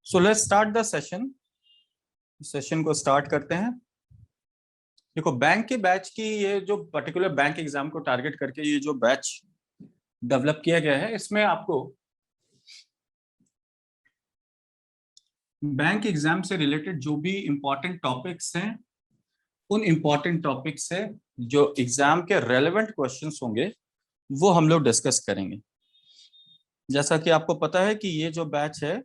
So let's start the session को start करते हैं। देखो, बैंक के बैच की ये जो पर्टिकुलर बैंक एग्जाम को टारगेट करके ये जो बैच डेवलप किया गया है, इसमें आपको बैंक एग्जाम से रिलेटेड जो भी इंपॉर्टेंट टॉपिक्स हैं, उन इंपॉर्टेंट टॉपिक्स से जो एग्जाम के रेलेवेंट क्वेश्चंस होंगे वो हम लोग डिस्कस करेंगे। जैसा कि आपको पता है कि ये जो बैच है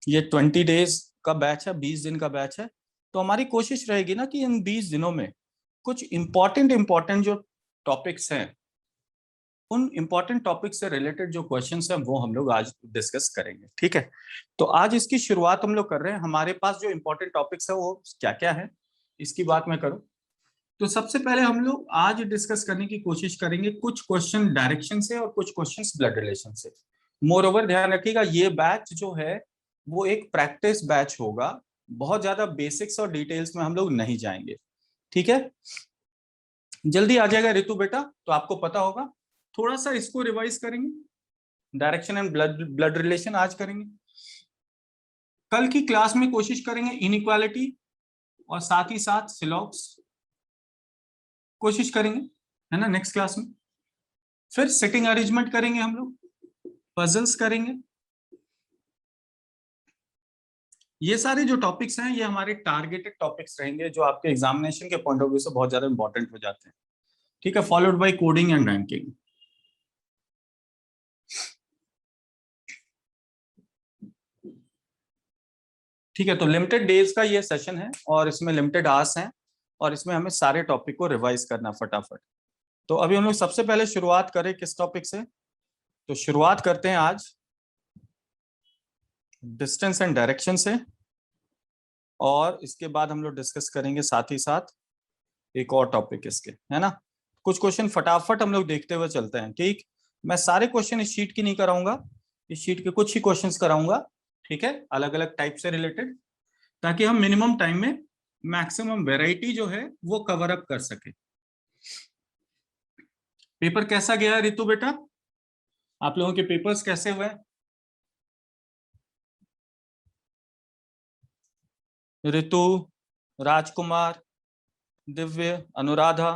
ये 20 डेज का बैच है, 20 दिन का बैच है। तो हमारी कोशिश रहेगी ना कि इन 20 दिनों में कुछ इंपॉर्टेंट जो टॉपिक्स हैं, उन इंपॉर्टेंट टॉपिक से रिलेटेड जो क्वेश्चंस हैं वो हम लोग आज डिस्कस करेंगे। ठीक है, तो आज इसकी शुरुआत हम लोग कर रहे हैं। हमारे पास जो इंपॉर्टेंट टॉपिक्स है वो क्या क्या है, इसकी बात मैं करूं तो सबसे पहले हम लोग आज डिस्कस करने की कोशिश करेंगे कुछ क्वेश्चन डायरेक्शन से और कुछ क्वेश्चंस ब्लड रिलेशन से। मोर ओवर ध्यान रखिएगा, ये बैच जो है वो एक प्रैक्टिस बैच होगा, बहुत ज्यादा बेसिक्स और डिटेल्स में हम लोग नहीं जाएंगे। ठीक है, जल्दी आ जाएगा ऋतु बेटा, तो आपको पता होगा। थोड़ा सा इसको रिवाइज करेंगे, डायरेक्शन एंड ब्लड रिलेशन आज करेंगे। कल की क्लास में कोशिश करेंगे इनइक्वालिटी और साथ ही साथ सिलॉक्स कोशिश करेंगे, है ना, नेक्स्ट क्लास में। फिर सिटिंग अरेंजमेंट करेंगे हम लोग, पजल्स करेंगे। ये सारे जो टॉपिक्स हैं ये हमारे टारगेटेड टॉपिक्स रहेंगे जो आपके एग्जामिनेशन के पॉइंट ऑफ व्यू से बहुत ज्यादा इंपॉर्टेंट हो जाते हैं। ठीक है, followed by coding and ranking. ठीक है, तो लिमिटेड डेज का ये सेशन है और इसमें लिमिटेड आवर्स हैं और इसमें हमें सारे टॉपिक को रिवाइज करना फटाफट। तो अभी हम लोग सबसे पहले शुरुआत करें किस टॉपिक से, तो शुरुआत करते हैं आज डिस्टेंस एंड डायरेक्शन से, और इसके बाद हम लोग डिस्कस करेंगे साथ ही साथ एक और टॉपिक इसके, है ना। कुछ क्वेश्चन फटाफट हम लोग देखते हुए चलते हैं। ठीक, मैं सारे क्वेश्चन इस शीट की नहीं कराऊंगा, इस शीट के कुछ ही क्वेश्चंस कराऊंगा। ठीक है, अलग अलग टाइप से रिलेटेड, ताकि हम मिनिमम टाइम में मैक्सिमम वैरायटी जो है वो कवर अप कर सके। पेपर कैसा गया ऋतु बेटा, आप लोगों के पेपर्स कैसे हुए? ऋतु, राजकुमार, दिव्य, अनुराधा,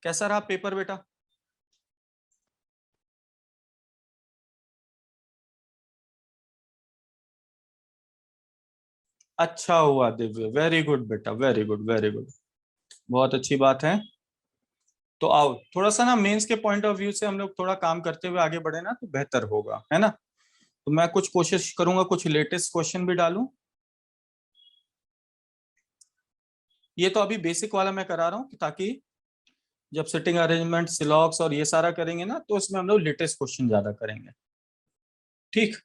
कैसा रहा पेपर बेटा? अच्छा हुआ दिव्य, वेरी गुड बेटा, वेरी गुड वेरी गुड, बहुत अच्छी बात है। तो आओ थोड़ा सा ना मेंस के पॉइंट ऑफ व्यू से हम लोग थोड़ा काम करते हुए आगे बढ़े ना तो बेहतर होगा, है ना। तो मैं कुछ कोशिश करूंगा कुछ लेटेस्ट क्वेश्चन भी डालूं। ये तो अभी बेसिक वाला मैं करा रहा हूँ ताकि जब सिटिंग अरेंजमेंट सिलॉक्स और ये सारा करेंगे ना तो इसमें हम लोग लेटेस्ट क्वेश्चन ज्यादा करेंगे। ठीक,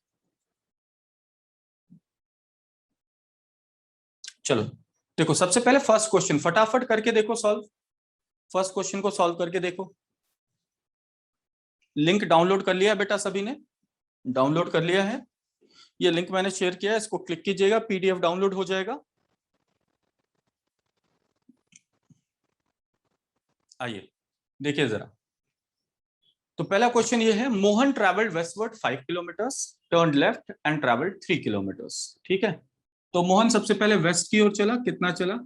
चलो देखो, सबसे पहले फर्स्ट क्वेश्चन फटाफट करके देखो सॉल्व। फर्स्ट क्वेश्चन को सॉल्व करके देखो। लिंक डाउनलोड कर लिया बेटा, सभी ने डाउनलोड कर लिया है? ये लिंक मैंने शेयर किया है, इसको क्लिक कीजिएगा, पीडीएफ डाउनलोड हो जाएगा। आइए देखिए जरा। तो पहला क्वेश्चन ये है, Mohan travelled westward 5 kilometres, turn left and travelled 3 kilometres. ठीक है, तो मोहन सबसे पहले वेस्ट की ओर चला, कितना चला?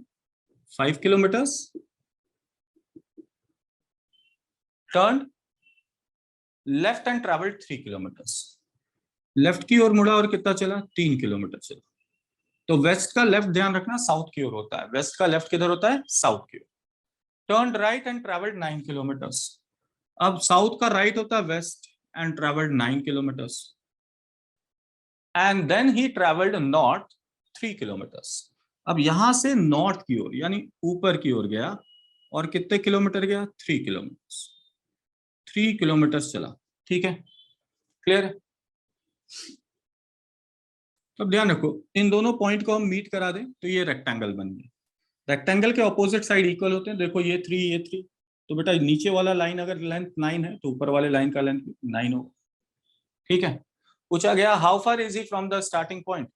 5 kilometres. Turn left and travelled 3 kilometres. Left की ओर मुड़ा और कितना चला? 3 किलोमीटर चला। तो वेस्ट का लेफ्ट ध्यान रखना साउथ की ओर होता है, वेस्ट का लेफ्ट किधर होता है? साउथ की ओर। Turn right and travelled 9 kilometres. अब साउथ का राइट होता है west and travelled 9 kilometres. And then he travelled north 3 kilometres. अब यहां से नॉर्थ की ओर यानी ऊपर की ओर गया और कितने किलोमीटर गया? 3 किलोमीटर्स। 3 किलोमीटर्स चला। ठीक है, क्लियर? तो ध्यान रखो, इन दोनों पॉइंट को हम मीट करा दें तो ये रेक्टेंगल बन गया। रेक्टेंगल के ऑपोजिट साइड इक्वल होते हैं, देखो ये 3 ये 3, तो बेटा नीचे वाला लाइन अगर लेंथ 9 है तो ऊपर वाले लाइन का लेंथ 9 होगा। ठीक है, पूछा गया how far is he from the starting point,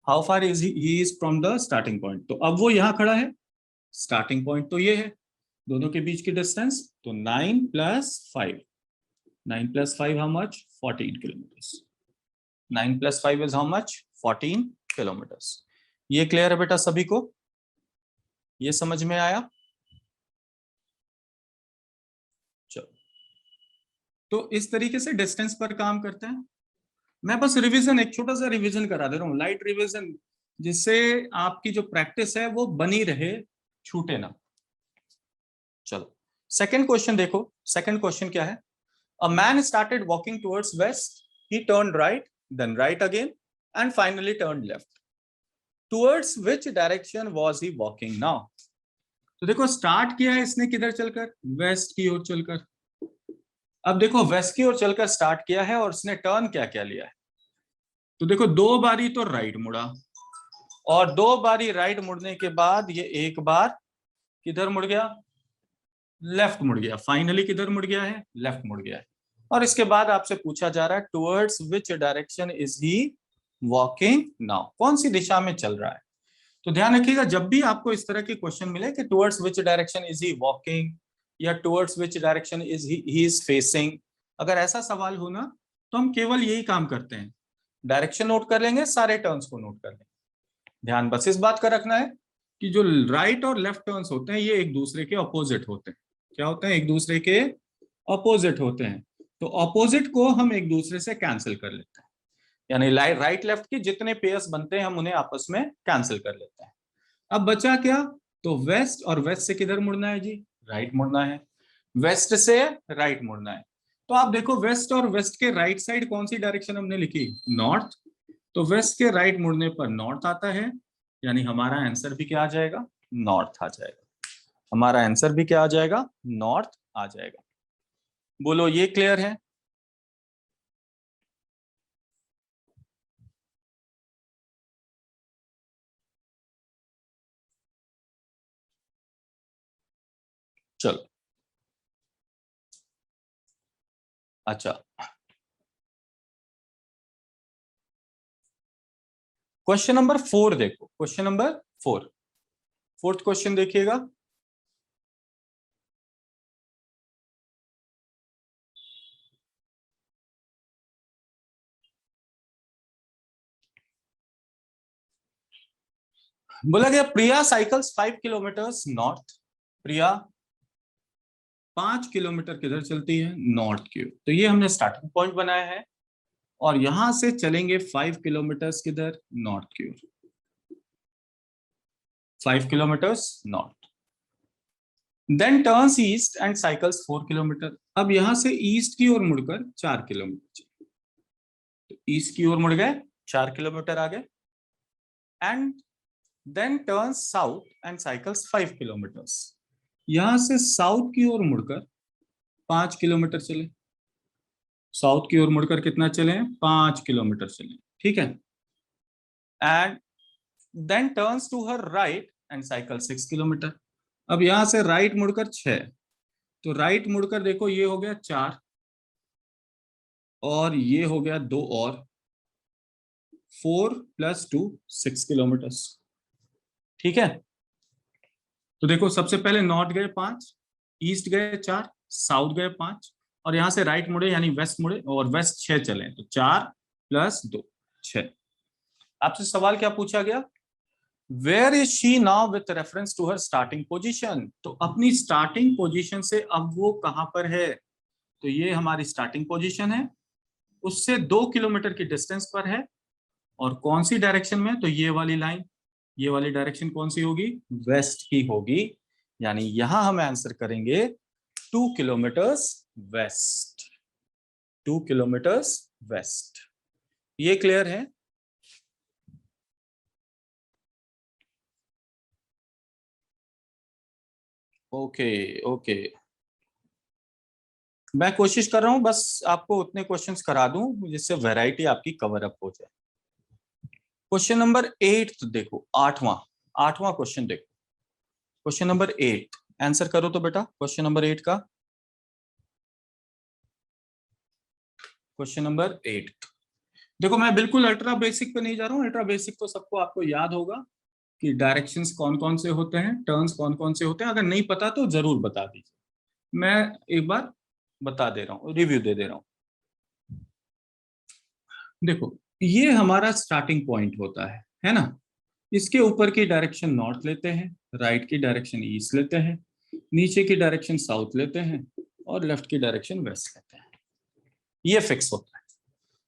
how far is he is from the starting point. तो अब वो यहाँ खड़ा है, स्टार्टिंग पॉइंट तो ये है, दोनों के बीच की डिस्टेंस तो 9 + 5, 9 + 5 how much 14 kilometres, 9 + 5 is how much 14 kilometres. ये क्लियर है बेटा सभी को, ये समझ में आया। चलो, तो इस तरीके से डिस्टेंस पर काम करते हैं। मैं बस रिवीजन, एक छोटा सा रिवीजन करा दे रहा हूँ, लाइट रिवीजन, जिससे आपकी जो प्रैक्टिस है वो बनी रहे, छूटे ना। चलो सेकंड क्वेश्चन देखो। सेकंड क्वेश्चन क्या है? A man started walking towards west, he turn right, then right again, and finally turn left. Towards which direction was he walking now? तो देखो स्टार्ट किया है इसने किधर चलकर, वेस्ट की ओर चलकर। अब देखो वेस्ट की ओर चलकर स्टार्ट किया है और उसने टर्न क्या क्या लिया है। तो देखो 2 बारी तो राइट मुड़ा, और 2 बारी राइट मुड़ने के बाद ये एक बार किधर मुड़ गया, लेफ्ट मुड़ गया। फाइनली किधर मुड़ गया है, लेफ्ट मुड़ गया है। और इसके बाद आपसे पूछा जा रहा है towards which direction is he walking now, कौन सी दिशा में चल रहा है। तो ध्यान रखिएगा जब भी आपको इस तरह की क्वेश्चन मिले कि towards which direction is he walking या towards which direction is he is facing, अगर ऐसा सवाल हो ना तो हम केवल यही काम करते हैं, डायरेक्शन नोट कर लेंगे, सारे टर्न्स को नोट कर लेंगे। ध्यान बस इस बात का रखना है कि जो राइट और लेफ्ट टर्न्स होते हैं ये एक दूसरे के अपोजिट होते हैं। क्या होते हैं? एक दूसरे के अपोजिट होते हैं। तो अपोजिट को हम एक दूसरे से कैंसिल कर लेते हैं, यानी राइट लेफ्ट के जितने पेयर्स बनते हैं हम उन्हें आपस में कैंसिल कर लेते हैं। अब बचा क्या? तो वेस्ट, और वेस्ट से किधर मुड़ना है जी, राइट मुड़ना है। वेस्ट से राइट मुड़ना है। तो आप देखो वेस्ट और वेस्ट के राइट साइड कौन सी डायरेक्शन हमने लिखी, नॉर्थ। तो वेस्ट के राइट मुड़ने पर नॉर्थ आता है, यानी हमारा आंसर भी क्या आ जाएगा, नॉर्थ आ जाएगा। हमारा आंसर भी क्या आ जाएगा, नॉर्थ आ जाएगा। बोलो ये क्लियर है? चलो अच्छा, क्वेश्चन नंबर 4 देखो, क्वेश्चन नंबर 4, फोर्थ क्वेश्चन देखिएगा। बोला गया प्रिया साइकिल्स 5 किलोमीटर्स नॉर्थ। प्रिया 5 किलोमीटर किधर चलती है, नॉर्थ की ओर। तो ये हमने स्टार्टिंग पॉइंट बनाया है, और यहां से चलेंगे 5 किलोमीटर्स किधर, नॉर्थ की ओर, 5 kilometres north. Then turns east and cycles 4 kilometre. अब यहां से ईस्ट की ओर मुड़कर 4 किलोमीटर, तो ईस्ट की ओर मुड़ गए, 4 किलोमीटर आगे। And then turns south and cycles 5 kilometres. यहां से साउथ की ओर मुड़कर 5 किलोमीटर चले, साउथ की ओर मुड़कर कितना चले, 5 किलोमीटर चले, ठीक है। And then turns to her right and cycle 6 kilometre. अब यहां से राइट मुड़कर 6, तो राइट मुड़कर देखो ये हो गया 4, और ये हो गया 2, और 4 + 2 6 किलोमीटर, ठीक है। तो देखो सबसे पहले नॉर्थ गए 5, ईस्ट गए 4, साउथ गए 5, और यहां से राइट मुड़े यानी वेस्ट मुड़े, और वेस्ट 6 चले, तो 4 + 2 6। आपसे सवाल क्या पूछा गया, where is she now with reference to her starting position. तो अपनी स्टार्टिंग पोजीशन से अब वो कहां पर है, तो ये हमारी स्टार्टिंग पोजीशन है, उससे 2 किलोमीटर की डिस्टेंस पर है, और कौन सी डायरेक्शन में, तो ये वाली लाइन, ये वाली डायरेक्शन कौन सी होगी, वेस्ट की होगी। यानी यहां हम आंसर करेंगे 2 किलोमीटर्स वेस्ट, 2 किलोमीटर्स वेस्ट। ये क्लियर है? ओके ओके, मैं कोशिश कर रहा हूं बस आपको उतने क्वेश्चंस करा दूं जिससे वैरायटी आपकी कवर अप हो जाए। क्वेश्चन नंबर 8 देखो, आठवां, आठवां क्वेश्चन देखो, क्वेश्चन नंबर 8 आंसर करो तो बेटा, क्वेश्चन नंबर 8 का, क्वेश्चन नंबर 8। देखो मैं बिल्कुल अल्ट्रा बेसिक पे नहीं जा रहा हूँ, अल्ट्रा बेसिक तो सबको आपको याद होगा कि डायरेक्शंस कौन कौन से होते हैं, टर्न्स कौन कौन से होते हैं। अगर नहीं पता तो जरूर बता दीजिए, मैं एक बार बता दे रहा हूँ, रिव्यू दे रहा हूँ। देखो ये हमारा स्टार्टिंग पॉइंट होता है ना। इसके ऊपर की डायरेक्शन नॉर्थ लेते हैं, राइट की डायरेक्शन ईस्ट लेते हैं, नीचे की डायरेक्शन साउथ लेते हैं और लेफ्ट की डायरेक्शन वेस्ट लेते हैं। ये फिक्स होता है,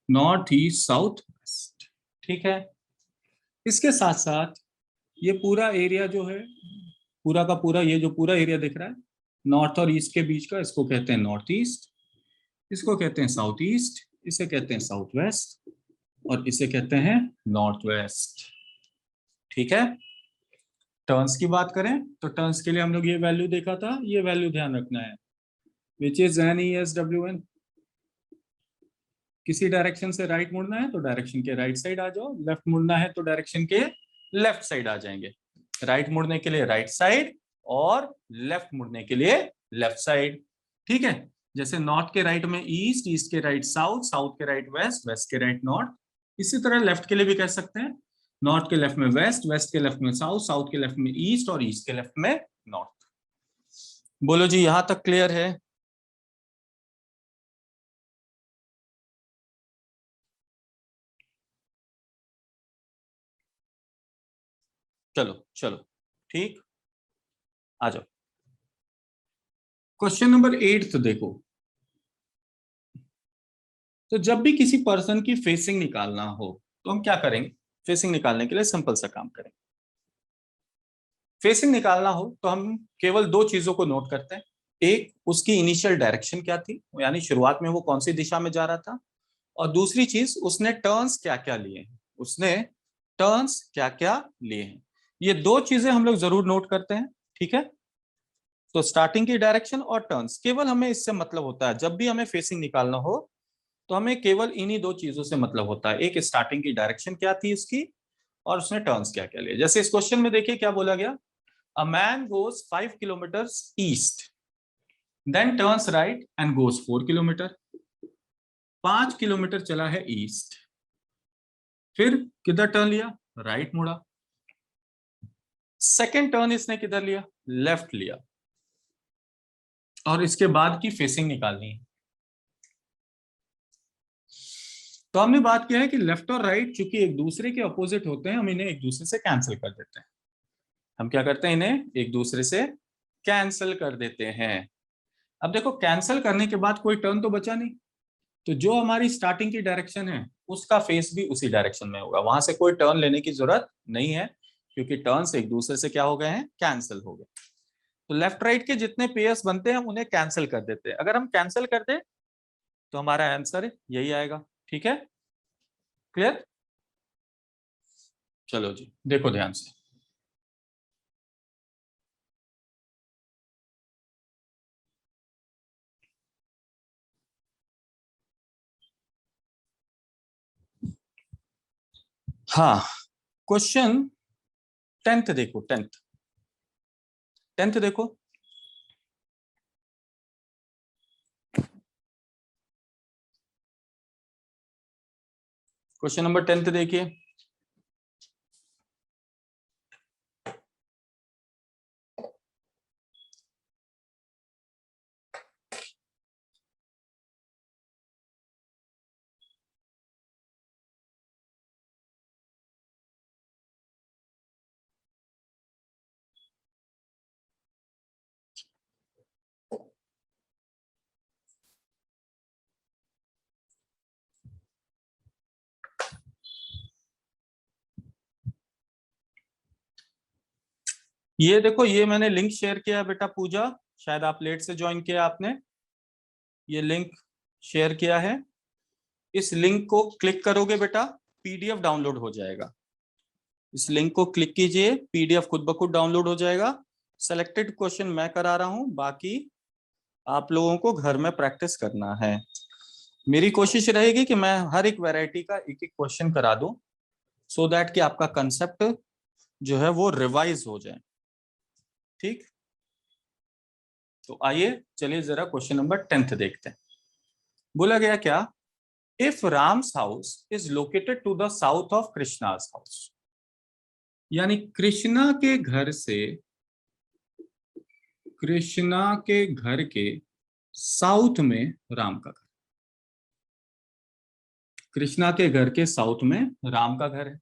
नॉर्थ ईस्ट साउथ वेस्ट। ठीक है, इसके साथ साथ ये पूरा एरिया जो है, पूरा का पूरा ये जो पूरा एरिया दिख रहा है नॉर्थ और ईस्ट के बीच का, इसको कहते हैं नॉर्थ ईस्ट, इसको कहते हैं साउथ ईस्ट, इसे कहते हैं साउथ वेस्ट और इसे कहते हैं नॉर्थ वेस्ट। ठीक है, टर्न्स की बात करें तो टर्न्स के लिए हम लोग ये वैल्यू देखा था, ये वैल्यू ध्यान रखना है, विच इज NESWN। किसी डायरेक्शन से राइट मुड़ना है तो डायरेक्शन के राइट साइड आ जाओ, लेफ्ट मुड़ना है तो डायरेक्शन के लेफ्ट साइड आ जाएंगे। राइट मुड़ने के लिए राइट साइड और लेफ्ट मुड़ने के लिए लेफ्ट साइड। ठीक है, जैसे नॉर्थ के राइट में ईस्ट, ईस्ट के राइट साउथ, साउथ के राइट वेस्ट, वेस्ट के राइट नॉर्थ। इसी तरह लेफ्ट के लिए भी कह सकते हैं, नॉर्थ के लेफ्ट में वेस्ट, वेस्ट के लेफ्ट में साउथ, साउथ के लेफ्ट में ईस्ट और ईस्ट के लेफ्ट में नॉर्थ। बोलो जी, यहां तक क्लियर है? चलो चलो ठीक, आ जाओ। क्वेश्चन नंबर 8 देखो। तो जब भी किसी पर्सन की फेसिंग निकालना हो तो हम क्या करेंगे? फेसिंग निकालने के लिए सिंपल सा काम करेंगे। फेसिंग निकालना हो तो हम केवल दो चीजों को नोट करते हैं। एक, उसकी इनिशियल डायरेक्शन क्या थी, यानी शुरुआत में वो कौन सी दिशा में जा रहा था, और दूसरी चीज, उसने टर्न्स क्या क्या लिए हैं, उसने टर्न्स क्या क्या लिए हैं। ये दो चीजें हम लोग जरूर नोट करते हैं। ठीक है, तो स्टार्टिंग की डायरेक्शन और टर्न्स, केवल हमें इससे मतलब होता है जब भी हमें फेसिंग निकालना हो तो हमें केवल इन्हीं दो चीजों से मतलब होता है। एक, स्टार्टिंग की डायरेक्शन क्या थी उसकी, और उसने टर्न्स क्या क्या लिए। जैसे इस क्वेश्चन में देखिए क्या बोला गया, a man goes 5 kilometre east then turns right and goes 4 kilometre. 5 kilometre चला है ईस्ट, फिर किधर टर्न लिया, राइट मुड़ा। सेकेंड टर्न इसने किधर लिया, लेफ्ट लिया, और इसके बाद की फेसिंग निकालनी है। तो हमने बात किया है कि लेफ्ट और राइट चूंकि एक दूसरे के अपोजिट होते हैं, हम इन्हें एक दूसरे से कैंसिल कर देते हैं। हम क्या करते हैं, इन्हें एक दूसरे से कैंसिल कर देते हैं। अब देखो कैंसिल करने के बाद कोई टर्न तो बचा नहीं, तो जो हमारी स्टार्टिंग की डायरेक्शन है उसका फेस भी उसी डायरेक्शन में होगा, वहां से कोई टर्न लेने की जरूरत नहीं है क्योंकि टर्न्स एक दूसरे से क्या हो गए हैं, कैंसिल हो गए। तो लेफ्ट राइट के जितने पेयर्स बनते हैं उन्हें कैंसिल कर देते हैं। अगर हम कैंसिल कर दें तो हमारा आंसर यही आएगा। ठीक है, क्लियर? चलो जी देखो ध्यान से। हाँ, क्वेश्चन 10th देखो, 10th देखो। क्वेश्चन नंबर 10th देखिए। ये देखो, ये मैंने लिंक शेयर किया है बेटा पूजा, शायद आप लेट से ज्वाइन किया आपने। ये लिंक शेयर किया है, इस लिंक को क्लिक करोगे बेटा पीडीएफ डाउनलोड हो जाएगा। इस लिंक को क्लिक कीजिए, पीडीएफ खुद ब खुद डाउनलोड हो जाएगा। सेलेक्टेड क्वेश्चन मैं करा रहा हूं, बाकी आप लोगों को घर में प्रैक्टिस करना है। मेरी कोशिश रहेगी कि मैं हर एक वैरायटी का एक एक क्वेश्चन करा दूं, सो दैट कि आपका कंसेप्ट जो है वो रिवाइज हो जाए। ठीक, तो आइए चलिए जरा क्वेश्चन नंबर 10th देखते हैं। बोला गया क्या, if Ram's house is located to the south of Krishna's house, यानी कृष्णा के घर से, कृष्णा के घर के साउथ में राम का घर, कृष्णा के घर के साउथ में राम का घर है।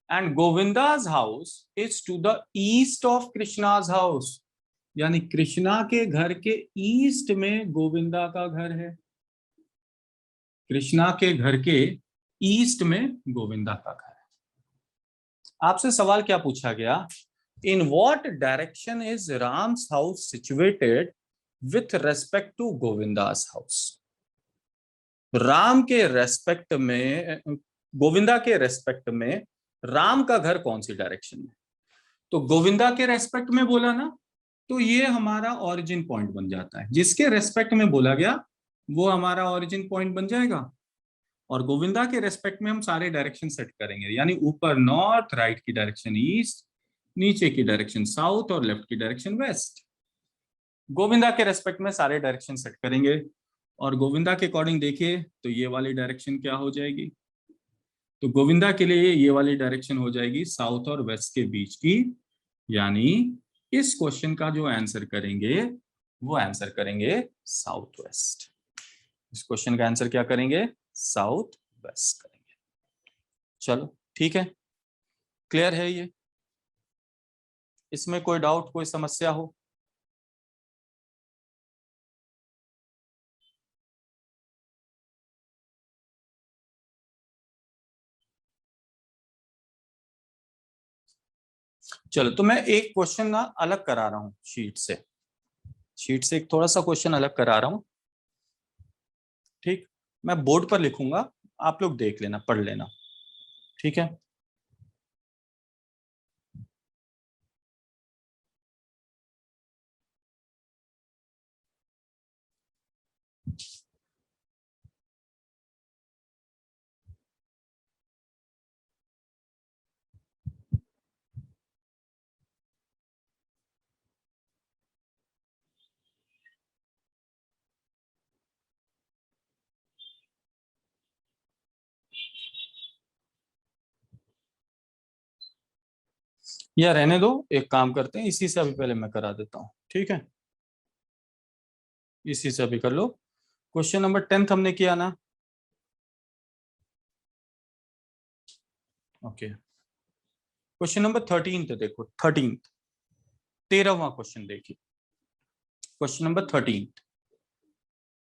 And Govinda's house is to the east of Krishna's house, यानी कृष्णा के घर के ईस्ट में गोविंदा का घर है। कृष्णा के घर के ईस्ट में गोविंदा का घर है। आपसे सवाल क्या पूछा गया, in what direction is Ram's house situated with respect to Govinda's house. Ram के रेस्पेक्ट में, गोविंदा के रेस्पेक्ट में राम का घर कौन सी डायरेक्शन में। तो गोविंदा के रेस्पेक्ट में बोला ना, तो ये हमारा ओरिजिन पॉइंट बन जाता है, जिसके रेस्पेक्ट में बोला गया वो हमारा ओरिजिन पॉइंट बन जाएगा। और गोविंदा के रेस्पेक्ट में हम सारे डायरेक्शन सेट करेंगे, यानी ऊपर नॉर्थ, राइट की डायरेक्शन ईस्ट, नीचे की डायरेक्शन साउथ और लेफ्ट की डायरेक्शन वेस्ट। गोविंदा के रेस्पेक्ट में सारे डायरेक्शन सेट करेंगे, और गोविंदा के अकॉर्डिंग देखिए तो ये वाली डायरेक्शन क्या हो जाएगी, तो गोविंदा के लिए ये वाली डायरेक्शन हो जाएगी साउथ और वेस्ट के बीच की, यानी इस क्वेश्चन का जो आंसर करेंगे वो आंसर करेंगे साउथ वेस्ट। इस क्वेश्चन का आंसर क्या करेंगे, साउथ वेस्ट करेंगे। चलो ठीक है, क्लियर है ये, इसमें कोई डाउट, कोई समस्या हो। चलो, तो मैं एक क्वेश्चन ना अलग करा रहा हूं शीट से एक थोड़ा सा क्वेश्चन अलग करा रहा हूं। ठीक, मैं बोर्ड पर लिखूंगा, आप लोग देख लेना, पढ़ लेना, ठीक है। या रहने दो, एक काम करते हैं, इसी से अभी पहले मैं करा देता हूं, ठीक है, इसी से अभी कर लो। क्वेश्चन नंबर 10 हमने किया ना, ओके। क्वेश्चन नंबर 13 देखो, 13वां क्वेश्चन देखिए, क्वेश्चन नंबर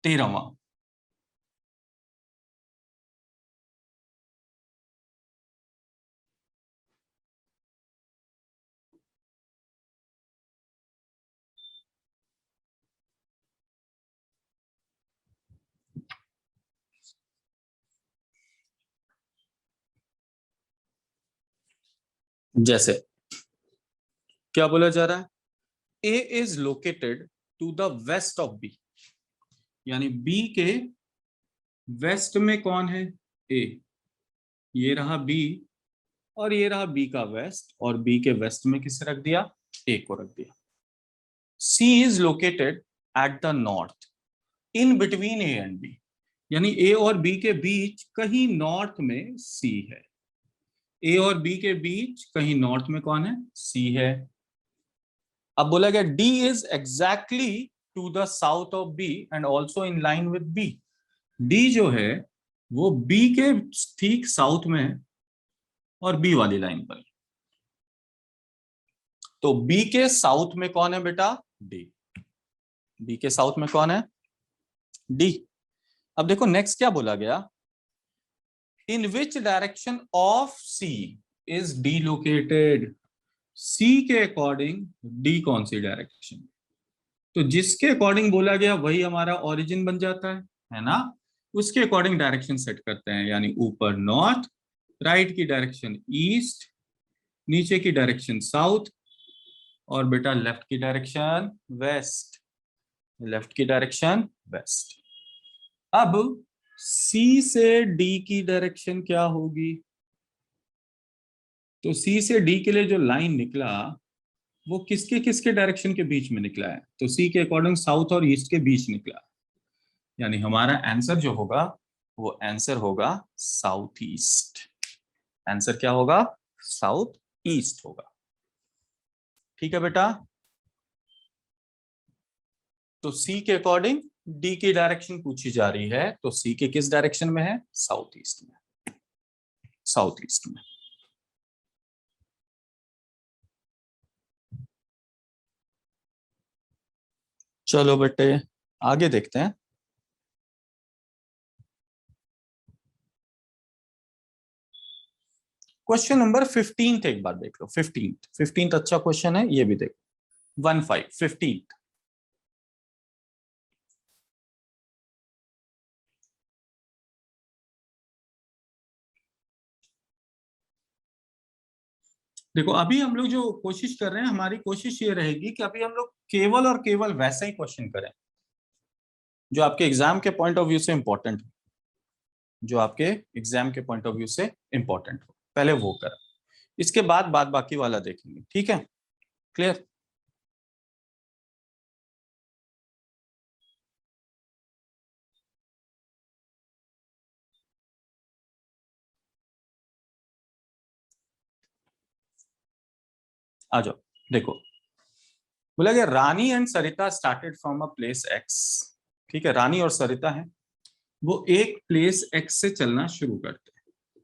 13वां। जैसे क्या बोला जा रहा है, A is located to the west of B, यानी बी के वेस्ट में कौन है, ए। ये रहा बी, और ये रहा बी का वेस्ट, और बी के वेस्ट में किसे रख दिया, ए को रख दिया। C is located at the north in between A and B, यानी ए और बी के बीच कहीं नॉर्थ में सी है। ए और बी के बीच कहीं नॉर्थ में कौन है, सी है। अब बोला गया D is exactly to the south of B and also in line with B. D जो है वो बी के ठीक साउथ में है और बी वाली लाइन पर। तो बी के साउथ में कौन है बेटा, डी। बी के साउथ में कौन है, डी। अब देखो नेक्स्ट क्या बोला गया, in which direction of C is D located. C के अकॉर्डिंग डी कौन सी डायरेक्शन, तो जिसके अकॉर्डिंग बोला गया वही हमारा ओरिजिन बन जाता है ना। उसके अकॉर्डिंग डायरेक्शन सेट करते हैं, यानी ऊपर नॉर्थ, राइट की डायरेक्शन ईस्ट, नीचे की डायरेक्शन साउथ, और बेटा लेफ्ट की डायरेक्शन वेस्ट, लेफ्ट की डायरेक्शन वेस्ट। अब सी से डी की डायरेक्शन क्या होगी, तो सी से डी के लिए जो लाइन निकला वो किसके किसके डायरेक्शन के बीच में निकला है, तो सी के अकॉर्डिंग साउथ और ईस्ट के बीच निकला, यानी हमारा आंसर जो होगा वो आंसर होगा साउथ ईस्ट। आंसर क्या होगा? साउथ ईस्ट होगा। ठीक है बेटा, तो सी के अकॉर्डिंग डी की डायरेक्शन पूछी जा रही है, तो सी के किस डायरेक्शन में है? साउथ ईस्ट में। साउथ ईस्ट में। चलो बेटे आगे देखते हैं। क्वेश्चन नंबर 15 एक बार देख लो। 15 अच्छा क्वेश्चन है, ये भी देखो। 15 देखो, अभी हम लोग जो कोशिश कर रहे हैं, हमारी कोशिश ये रहेगी कि अभी हम लोग केवल और केवल वैसा ही क्वेश्चन करें जो आपके एग्जाम के पॉइंट ऑफ व्यू से इंपॉर्टेंट हो। जो आपके एग्जाम के पॉइंट ऑफ व्यू से इंपॉर्टेंट हो, पहले वो करें। इसके बाद बाकी वाला देखेंगे। ठीक है? क्लियर? आ जाओ। देखो, बोला गया Rani and Sarita started from a place X. ठीक है, रानी और सरिता हैं, वो एक प्लेस एक्स से चलना शुरू करते हैं।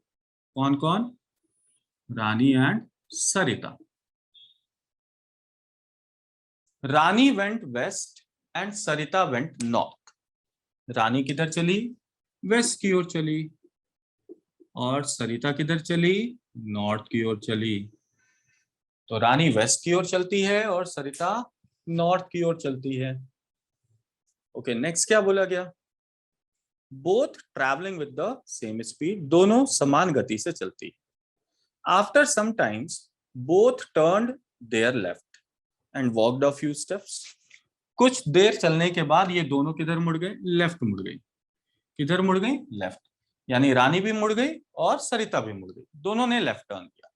कौन कौन? Rani and Sarita. Rani went west and Sarita went north. Rani किधर चली? वेस्ट की ओर चली। और सरिता किधर चली? नॉर्थ की ओर चली। तो रानी वेस्ट की ओर चलती है और सरिता नॉर्थ की ओर चलती है। ओके, नेक्स्ट क्या बोला गया? Both travelling with the same speed, दोनों समान गति से चलती। After some times both turned their left and walked a few steps. कुछ देर चलने के बाद ये दोनों किधर मुड़ गए? लेफ्ट मुड़ गई। किधर मुड़ गई? लेफ्ट। यानी रानी भी मुड़ गई और सरिता भी मुड़ गई, दोनों ने लेफ्ट टर्न किया।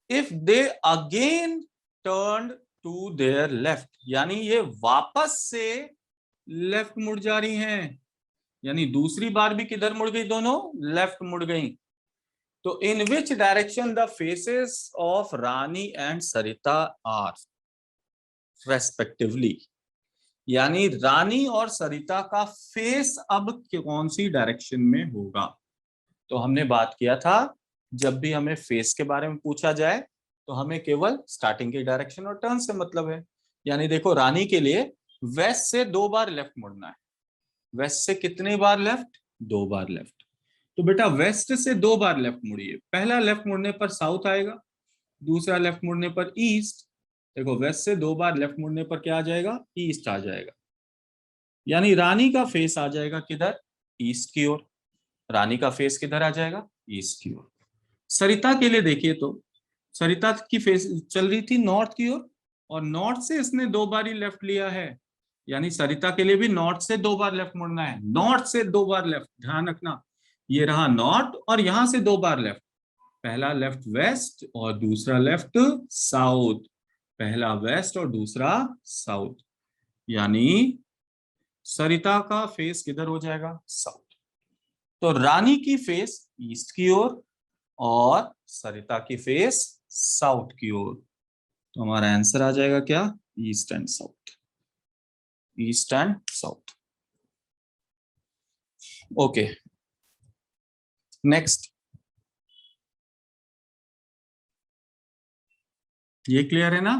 If they again turn to their left, यानी ये वापस से लेफ्ट मुड़ जा रही हैं, यानी दूसरी बार भी किधर मुड़ गई? दोनों लेफ्ट मुड़ गई। तो in which direction the faces of Rani and Sarita are respectively, यानी रानी और सरिता का फेस अब कौन सी डायरेक्शन में होगा? तो हमने बात किया था, जब भी हमें फेस के बारे में पूछा जाए तो हमें केवल स्टार्टिंग की डायरेक्शन और टर्न से मतलब है। यानी देखो, रानी के लिए वेस्ट से 2 बार लेफ्ट मुड़ना है। वेस्ट से कितनी बार लेफ्ट? 2 बार लेफ्ट। तो बेटा वेस्ट से 2 बार लेफ्ट मुड़िए। पहला लेफ्ट मुड़ने पर साउथ आएगा, दूसरा लेफ्ट मुड़ने पर ईस्ट। देखो, वेस्ट से 2 बार लेफ्ट मुड़ने पर क्या आ जाएगा? ईस्ट आ जाएगा। यानी रानी का फेस आ जाएगा किधर? ईस्ट की ओर। रानी का फेस किधर आ जाएगा? ईस्ट की ओर। सरिता के लिए देखिए तो सरिता की फेस चल रही थी नॉर्थ की ओर, और नॉर्थ से इसने 2 बार ही लेफ्ट लिया है। यानी सरिता के लिए भी नॉर्थ से 2 बार लेफ्ट मुड़ना है। नॉर्थ से 2 बार लेफ्ट, ध्यान रखना, ये रहा नॉर्थ और यहां से 2 बार लेफ्ट। पहला लेफ्ट वेस्ट और दूसरा लेफ्ट साउथ। पहला वेस्ट और दूसरा साउथ। यानी सरिता का फेस किधर हो जाएगा? साउथ। तो रानी की फेस ईस्ट की ओर और सरिता की फेस साउथ की ओर। तो हमारा आंसर आ जाएगा क्या? East and south. East and south. Okay, next. ये क्लियर है ना?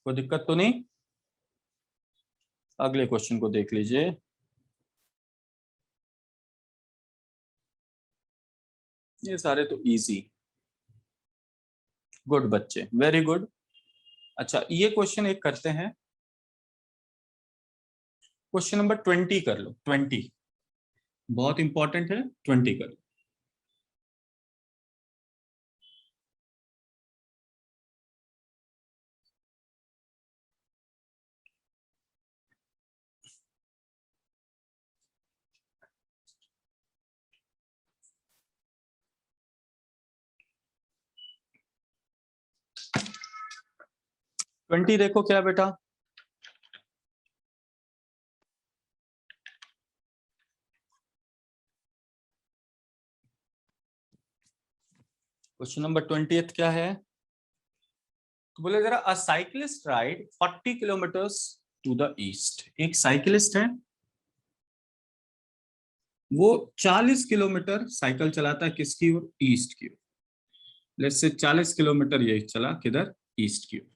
कोई दिक्कत तो नहीं? अगले क्वेश्चन को देख लीजिए। ये सारे तो इजी। गुड बच्चे, वेरी गुड। अच्छा, ये क्वेश्चन एक करते हैं। क्वेश्चन नंबर 20 कर लो। 20 बहुत इंपॉर्टेंट है, 20 कर लो। 20 देखो क्या बेटा? क्वेश्चन नंबर 20 क्या है? तो बोले जरा, a cyclist ride 40 kilometres to the east. एक साइकिलिस्ट है, वो 40 किलोमीटर साइकिल चलाता है, किसकी ओर? ईस्ट की ओर। लेट्स से 40 किलोमीटर ये चला किधर? ईस्ट की ओर।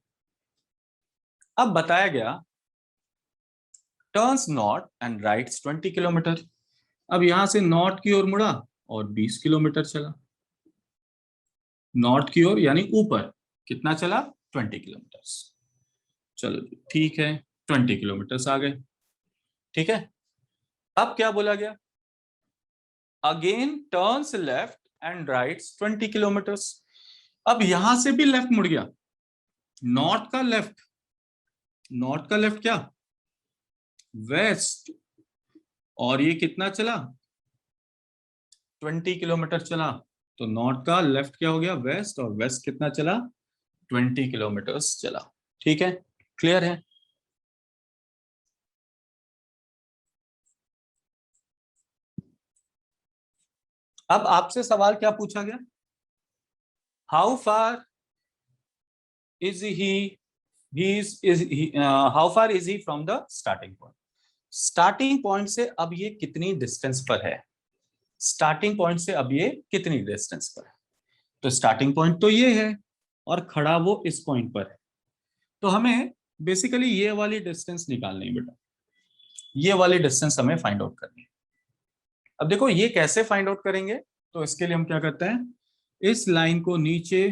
अब बताया गया turns north and rights 20 kilometre. अब यहां से नॉर्थ की ओर मुड़ा और 20 किलोमीटर चला। नॉर्थ की ओर यानी ऊपर कितना चला? 20 किलोमीटर। चलो ठीक है, 20 किलोमीटर आ गए। ठीक है, अब क्या बोला गया? Again turns left and rights 20 kilometres. अब यहां से भी लेफ्ट मुड़ गया। नॉर्थ का लेफ्ट, नॉर्थ का लेफ्ट क्या? वेस्ट। और ये कितना चला? 20 किलोमीटर चला। तो नॉर्थ का लेफ्ट क्या हो गया? वेस्ट। और वेस्ट कितना चला? 20 किलोमीटर्स चला। ठीक है, क्लियर है? अब आपसे सवाल क्या पूछा गया? How far is he how far is he from the starting point. Starting point से अब ये कितनी डिस्टेंस पर है? स्टार्टिंग पॉइंट से अब ये कितनी डिस्टेंस पर है? तो स्टार्टिंग पॉइंट तो ये है और खड़ा वो इस पॉइंट पर है। तो हमें बेसिकली ये वाली डिस्टेंस निकालनी है बेटा। ये वाली डिस्टेंस हमें फाइंड आउट करनी है। अब देखो ये कैसे फाइंड आउट करेंगे? तो इसके लिए हम क्या करते हैं, इस लाइन को नीचे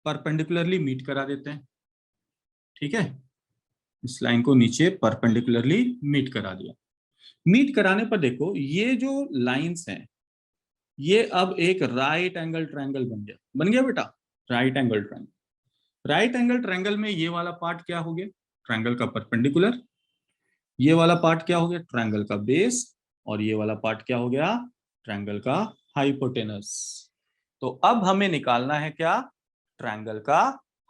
परपेंडिकुलरली मीट करा देते हैं। ठीक है, इस लाइन को नीचे परपेंडिकुलरली मीट करा दिया। मीट कराने पर देखो ये जो लाइंस हैं, ये अब एक राइट एंगल ट्रायंगल बन गया बेटा। Right angle triangle. Right angle triangle में ये वाला पार्ट क्या हो गया? ट्रायंगल का परपेंडिकुलर। ये वाला पार्ट क्या हो गया? ट्रायंगल का बेस। और ये वाला पार्ट क्या हो गया? ट्रायंगल का हाइपोटेनस। तो अब हमें निकालना है क्या? ट्रायंगल का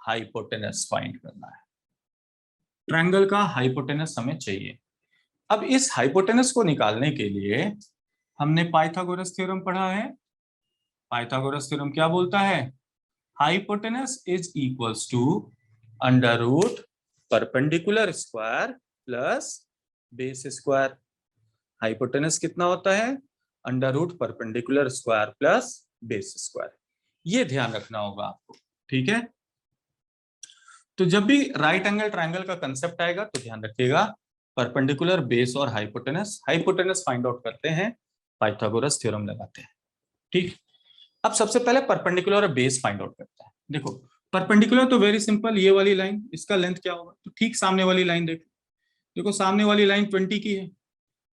हाइपोटेनस फाइंड करना है। ट्रायंगल का हाइपोटेनस हमें चाहिए। अब इस हाइपोटेनस को निकालने के लिए हमने पाइथागोरस थ्योरम पढ़ा है। पाइथागोरस थ्योरम क्या बोलता है? Hypotenuse is equals to under root perpendicular square plus base square. Hypotenuse कितना होता है? Under root perpendicular square plus base square. ये ध्यान रखना होगा आपको। ठीक है, तो जब भी राइट एंगल ट्रायंगल का कंसेप्ट आएगा तो ध्यान रखिएगा, परपेंडिकुलर, बेस और हाइपोटेनस। हाइपोटेनस फाइंड आउट करते हैं, पाइथागोरस थ्योरम लगाते हैं। ठीक, अब सबसे पहले परपेंडिकुलर और बेस फाइंड आउट करते हैं। देखो परपेंडिकुलर तो वेरी सिंपल, ये वाली लाइन, इसका लेंथ क्या होगा? तो ठीक सामने वाली लाइन देखो। देखो सामने वाली लाइन 20 की है,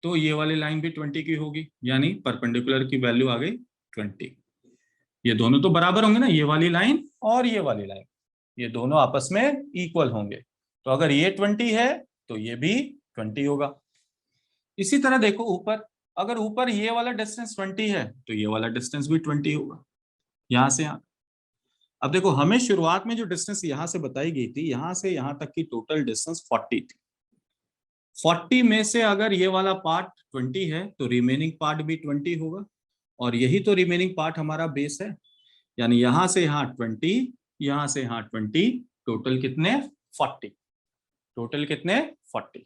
तो ये वाली लाइन भी 20 की होगी, यानी परपेंडिकुलर की वैल्यू आ गई 20। ये दोनों तो बराबर होंगे ना, ये वाली लाइन और ये वाली लाइन, ये दोनों आपस में इक्वल होंगे। तो अगर ये 20 है तो ये भी 20 होगा। इसी तरह देखो ऊपर, अगर ऊपर ये वाला डिस्टेंस 20 है तो ये वाला डिस्टेंस भी 20 होगा, यहां से यहां। अब देखो हमें शुरुआत में जो डिस्टेंस यहां से बताई गई थी, यहां से यहां तक की टोटल डिस्टेंस 40 थी। 40 में से अगर ये वाला पार्ट 20 है तो रिमेनिंग पार्ट भी 20 होगा। और यही तो रिमेनिंग पार्ट हमारा बेस है, यानी यहां से यहां 20, यहां से यहां 20, टोटल कितने? 40। टोटल कितने? 40।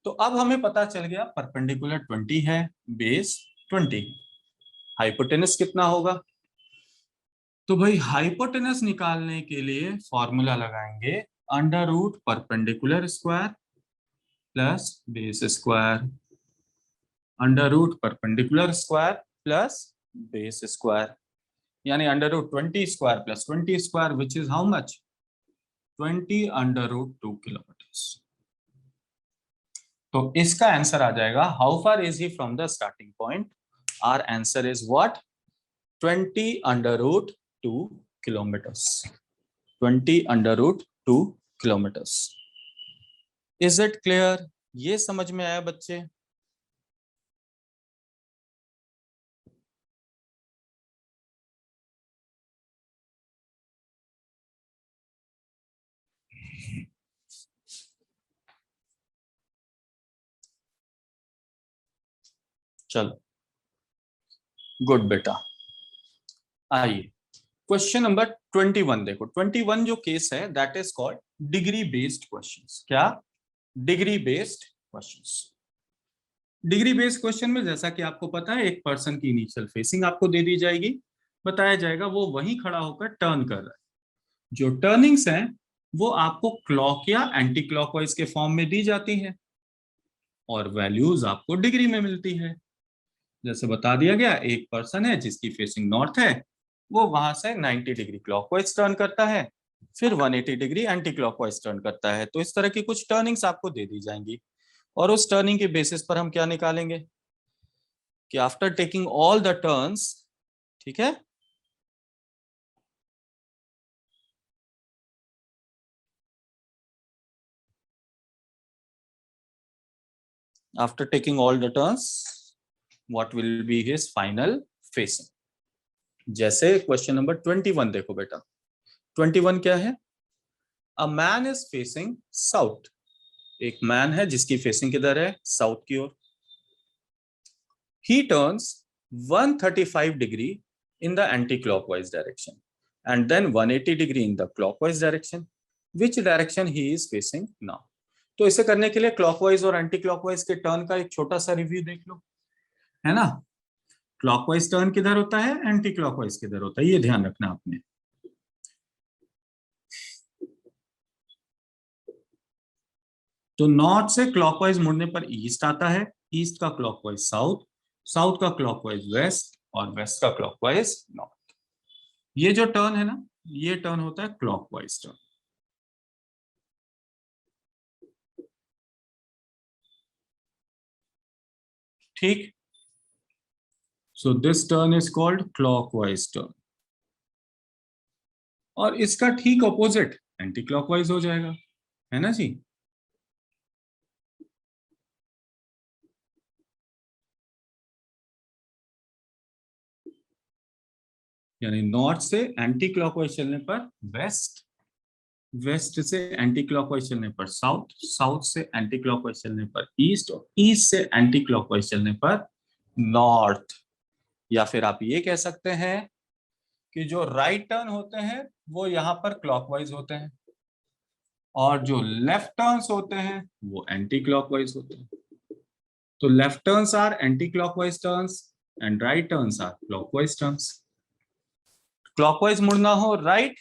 तो अब हमें पता चल गया परपेंडिकुलर 20 है, बेस 20। हाइपोटेनस कितना होगा? तो भाई हाइपोटेनस निकालने के लिए फॉर्मूला लगाएंगे, under root perpendicular square plus base square. Under root perpendicular square plus base square, यानी under root 20 square plus 20 square, which is how much? 20 under root 2 kilometre. तो इसका आंसर आ जाएगा, how far is he from the starting point? Our answer is what? 20 under root 2 kilometres. 20 under root 2 kilometres. Is it clear? ये समझ में आया बच्चे? चलो गुड बेटा, आइए क्वेश्चन नंबर 21 देखो, 21 जो केस है that is called degree based questions. क्या? Degree based questions. Degree based question में जैसा कि आपको पता है, एक पर्सन की इनिशियल फेसिंग आपको दे दी जाएगी, बताया जाएगा वो वहीं खड़ा होकर टर्न कर रहा है। जो टर्निंग्स हैं वो आपको क्लॉक या एंटी क्लॉकवाइज के फॉर्म में दी जाती हैं और वैल्यूज आपको डिग्री में मिलती है। जैसे बता दिया गया, एक पर्सन है जिसकी फेसिंग नॉर्थ है, वो वहां से 90 डिग्री क्लॉकवाइज टर्न करता है, फिर 180 डिग्री एंटी क्लॉकवाइज टर्न करता है। तो इस तरह की कुछ टर्निंग्स आपको दे दी जाएंगी और उस टर्निंग के बेसिस पर हम क्या निकालेंगे कि after taking all the turns, ठीक है, after taking all the turns what will be his final facing. जैसे क्वेश्चन नंबर 21 देखो बेटा, 21 क्या है? A man is facing south. एक मैन है जिसकी फेसिंग किधर है? साउथ की ओर। He turns 135 degree in the anti clockwise direction and then 180 degree in the clockwise direction. Which direction he is facing now? तो इसे करने के लिए क्लॉकवाइज और एंटी क्लॉकवाइज के टर्न का एक छोटा सा रिव्यू देख लो, है ना। क्लॉकवाइज टर्न किधर होता है, एंटी क्लॉकवाइज किधर होता है, ये ध्यान रखना आपने। तो नॉर्थ से क्लॉकवाइज मुड़ने पर ईस्ट आता है, ईस्ट का क्लॉकवाइज साउथ, साउथ का क्लॉकवाइज वेस्ट और वेस्ट का क्लॉकवाइज नॉर्थ। ये जो टर्न है ना, ये टर्न होता है क्लॉकवाइज टर्न। ठीक, so this turn is called clockwise turn. और इसका ठीक ऑपोजिट एंटी क्लॉकवाइज हो जाएगा, है ना जी। यानी नॉर्थ से एंटी क्लॉकवाइज चलने पर वेस्ट, वेस्ट से एंटी क्लॉकवाइज चलने पर साउथ, साउथ से एंटी क्लॉकवाइज चलने पर ईस्ट और ईस्ट से एंटी क्लॉकवाइज चलने पर नॉर्थ। या फिर आप ये कह सकते हैं कि जो राइट टर्न होते हैं वो यहां पर क्लॉकवाइज होते हैं और जो लेफ्ट टर्न्स होते हैं वो एंटी क्लॉकवाइज होते हैं। तो left turns are anti clockwise turns and right turns are clockwise turns. Clockwise मुड़ना हो राइट,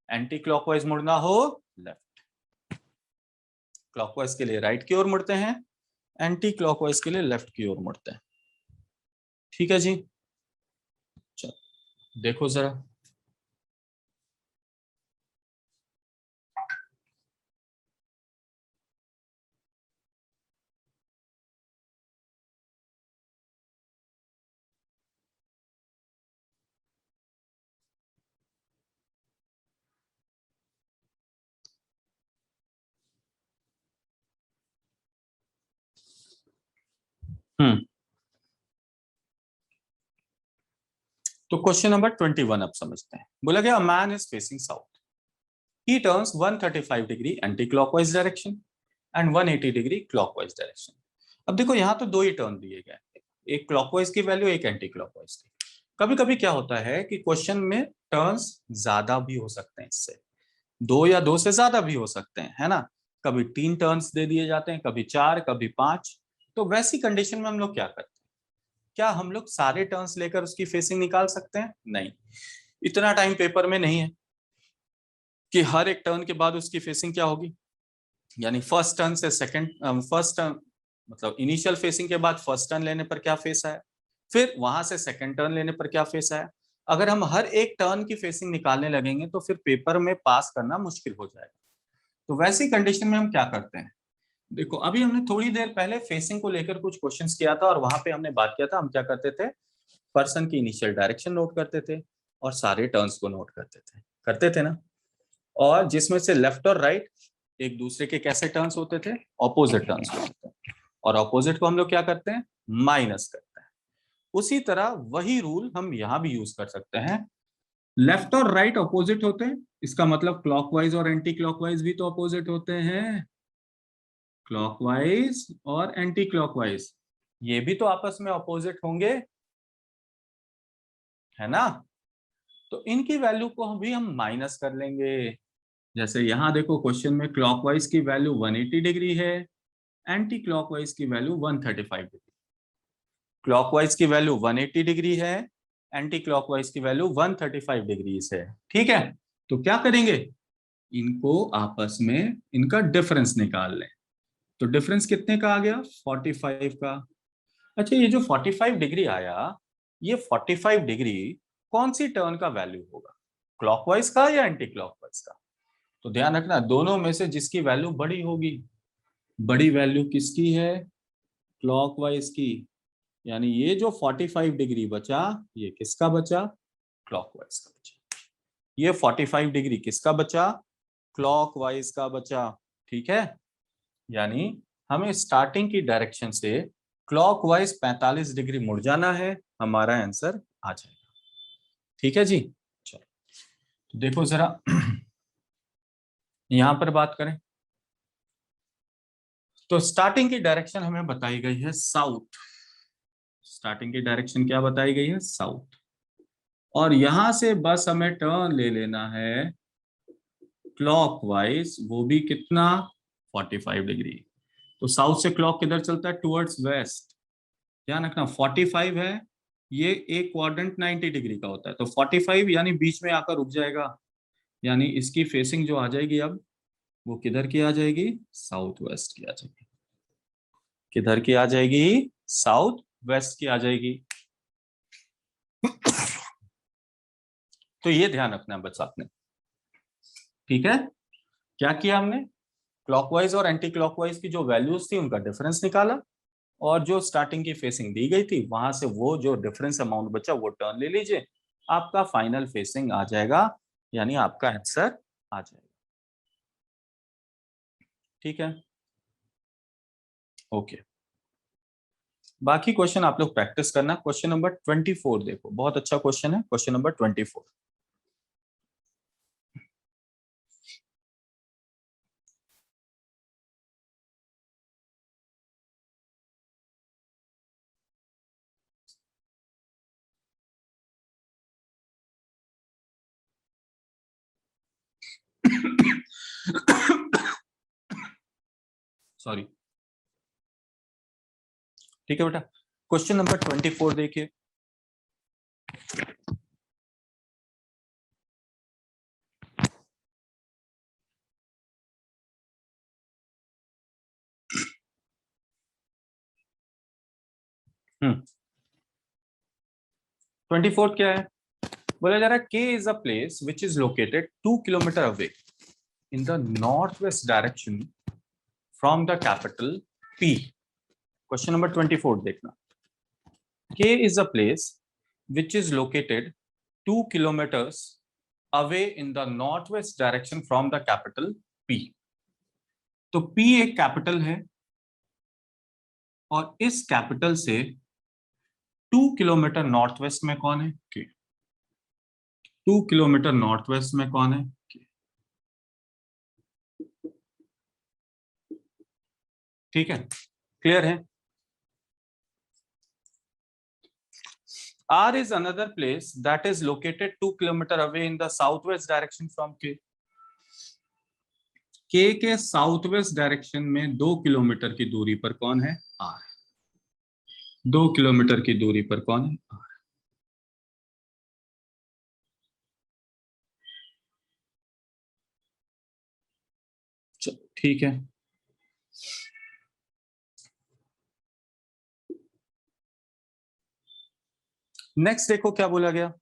एंटी क्लॉकवाइज मुड़ना हो लेफ्ट। क्लॉकवाइज के लिए राइट की ओर मुड़ते हैं, एंटी क्लॉकवाइज के लिए लेफ्ट की ओर मुड़ते हैं। ठीक है जी, चलो देखो जरा। हम्म, तो क्वेश्चन नंबर 21 अब समझते हैं। बोला गया man is facing south, he turns 135 degree anti clockwise direction and 180 degree clockwise direction. अब देखो यहाँ तो दो ही टर्न दिए गए, एक क्लॉकवाइज की वैल्यू, एक एंटी क्लॉकवाइज की। कभी कभी क्या होता है कि क्वेश्चन में टर्न्स ज्यादा भी हो सकते हैं, इससे दो या दो से ज्यादा भी हो सकते हैं, है ना। कभी 3 टर्न्स दे दिए जाते हैं, कभी 4, कभी 5। तो वैसी कंडीशन में हम लोग क्या करते हैं? क्या हम लोग सारे टर्न्स लेकर उसकी फेसिंग निकाल सकते हैं? नहीं, इतना टाइम पेपर में नहीं है कि हर एक टर्न के बाद उसकी फेसिंग क्या होगी। यानी फर्स्ट टर्न से सेकंड, फर्स्ट टर्न मतलब इनिशियल फेसिंग के बाद फर्स्ट टर्न लेने पर क्या फेस आया, फिर वहां से सेकंड टर्न लेने पर क्या फेस आया। अगर हम हर एक टर्न की फेसिंग निकालने लगेंगे तो फिर पेपर में पास करना मुश्किल हो जाएगा। तो वैसी कंडीशन में हम क्या करते हैं? देखो अभी हमने थोड़ी देर पहले फेसिंग को लेकर कुछ क्वेश्चंस किया था और वहां पे हमने बात किया था, हम क्या करते थे, पर्सन की इनिशियल डायरेक्शन नोट करते थे और सारे टर्न्स को नोट करते थे ना। और जिसमें से लेफ्ट और राइट एक दूसरे के कैसे टर्न्स होते थे, ऑपोजिट टर्न्स होते थे। और ऑपोजिट को हम लोग क्या करते हैं, माइनस करते हैं। उसी तरह वही रूल हम यहां भी यूज कर सकते हैं। लेफ्ट और राइट ऑपोजिट होते हैं, इसका मतलब क्लॉकवाइज और एंटी क्लॉकवाइज भी तो ऑपोजिट होते हैं। क्लॉकवाइज और एंटी क्लॉकवाइज ये भी तो आपस में ऑपोजिट होंगे, है ना। तो इनकी वैल्यू को भी हम माइनस कर लेंगे। जैसे यहां देखो क्वेश्चन में क्लॉकवाइज की वैल्यू 180 डिग्री है, एंटी क्लॉकवाइज की वैल्यू 135 डिग्री। क्लॉकवाइज की वैल्यू 180 डिग्री है, एंटी क्लॉकवाइज की वैल्यू 135 डिग्री है। ठीक है, तो क्या करेंगे, इनको आपस में इनका डिफरेंस निकाल लें। तो डिफरेंस कितने का आ गया, 45 का। अच्छा, ये जो 45 डिग्री आया, ये 45 डिग्री कौन सी टर्न का वैल्यू होगा, क्लॉकवाइज का या एंटी क्लॉकवाइज का? तो ध्यान रखना, दोनों में से जिसकी वैल्यू बड़ी होगी, बड़ी वैल्यू किसकी है, क्लॉकवाइज की। यानी ये जो 45 डिग्री बचा, ये किसका बचा, क्लॉकवाइज का बचा। ये 45 डिग्री किसका बचा, क्लॉकवाइज का बचा। ठीक है, यानी हमें स्टार्टिंग की डायरेक्शन से क्लॉकवाइज 45 डिग्री मुड़ जाना है, हमारा आंसर आ जाएगा। ठीक है जी, चलो तो देखो जरा यहां पर बात करें तो स्टार्टिंग की डायरेक्शन हमें बताई गई है साउथ। स्टार्टिंग की डायरेक्शन क्या बताई गई है, साउथ। और यहां से बस हमें टर्न ले लेना है क्लॉकवाइज, वो भी कितना, 45 डिग्री। तो साउथ से क्लॉक किधर चलता है, टुवर्ड्स वेस्ट। ध्यान रखना 45 है, ये एक क्वाड्रेंट 90 डिग्री का होता है, तो 45 यानी बीच में आकर रुक जाएगा। यानी इसकी फेसिंग जो आ जाएगी अब, वो किधर की आ जाएगी, साउथ वेस्ट की आ जाएगी। किधर की आ जाएगी, साउथ वेस्ट की आ जाएगी। तो ये ध्यान रखना है बस आपने। ठीक है, क्या किया हमने, क्लॉकवाइज और एंटी क्लॉकवाइज की जो वैल्यूज थी उनका डिफरेंस निकाला, और जो स्टार्टिंग की फेसिंग दी गई थी वहां से वो जो डिफरेंस अमाउंट बचा वो टर्न ले लीजिए, आपका फाइनल फेसिंग आ जाएगा, यानी आपका आंसर आ जाएगा। ठीक है, ओके। बाकी क्वेश्चन आप लोग प्रैक्टिस करना। क्वेश्चन नंबर 24 देखो, बहुत अच्छा क्वेश्चन है, क्वेश्चन नंबर 24। सॉरी। ठीक है बेटा, क्वेश्चन नंबर 24 देखिए। हम्म 24 क्या है, बोला जा रहा है के is a place which is located 2 kilometre away in the north west direction from the capital P. Question number 24 देखना, के is a place which is located 2 kilometers away in the northwest direction from the capital P। तो P एक capital है, और इस capital से 2 kilometre north west में कौन है, K। 2 किलोमीटर नॉर्थ वेस्ट में कौन है, K। ठीक है, क्लियर है। R is another place that is located 2 kilometer away in the southwest direction from K। K के साउथ वेस्ट डायरेक्शन में 2 किलोमीटर की दूरी पर कौन है, R। 2 किलोमीटर की दूरी पर कौन है, R। चलो ठीक है, नेक्स्ट देखो क्या बोला गया,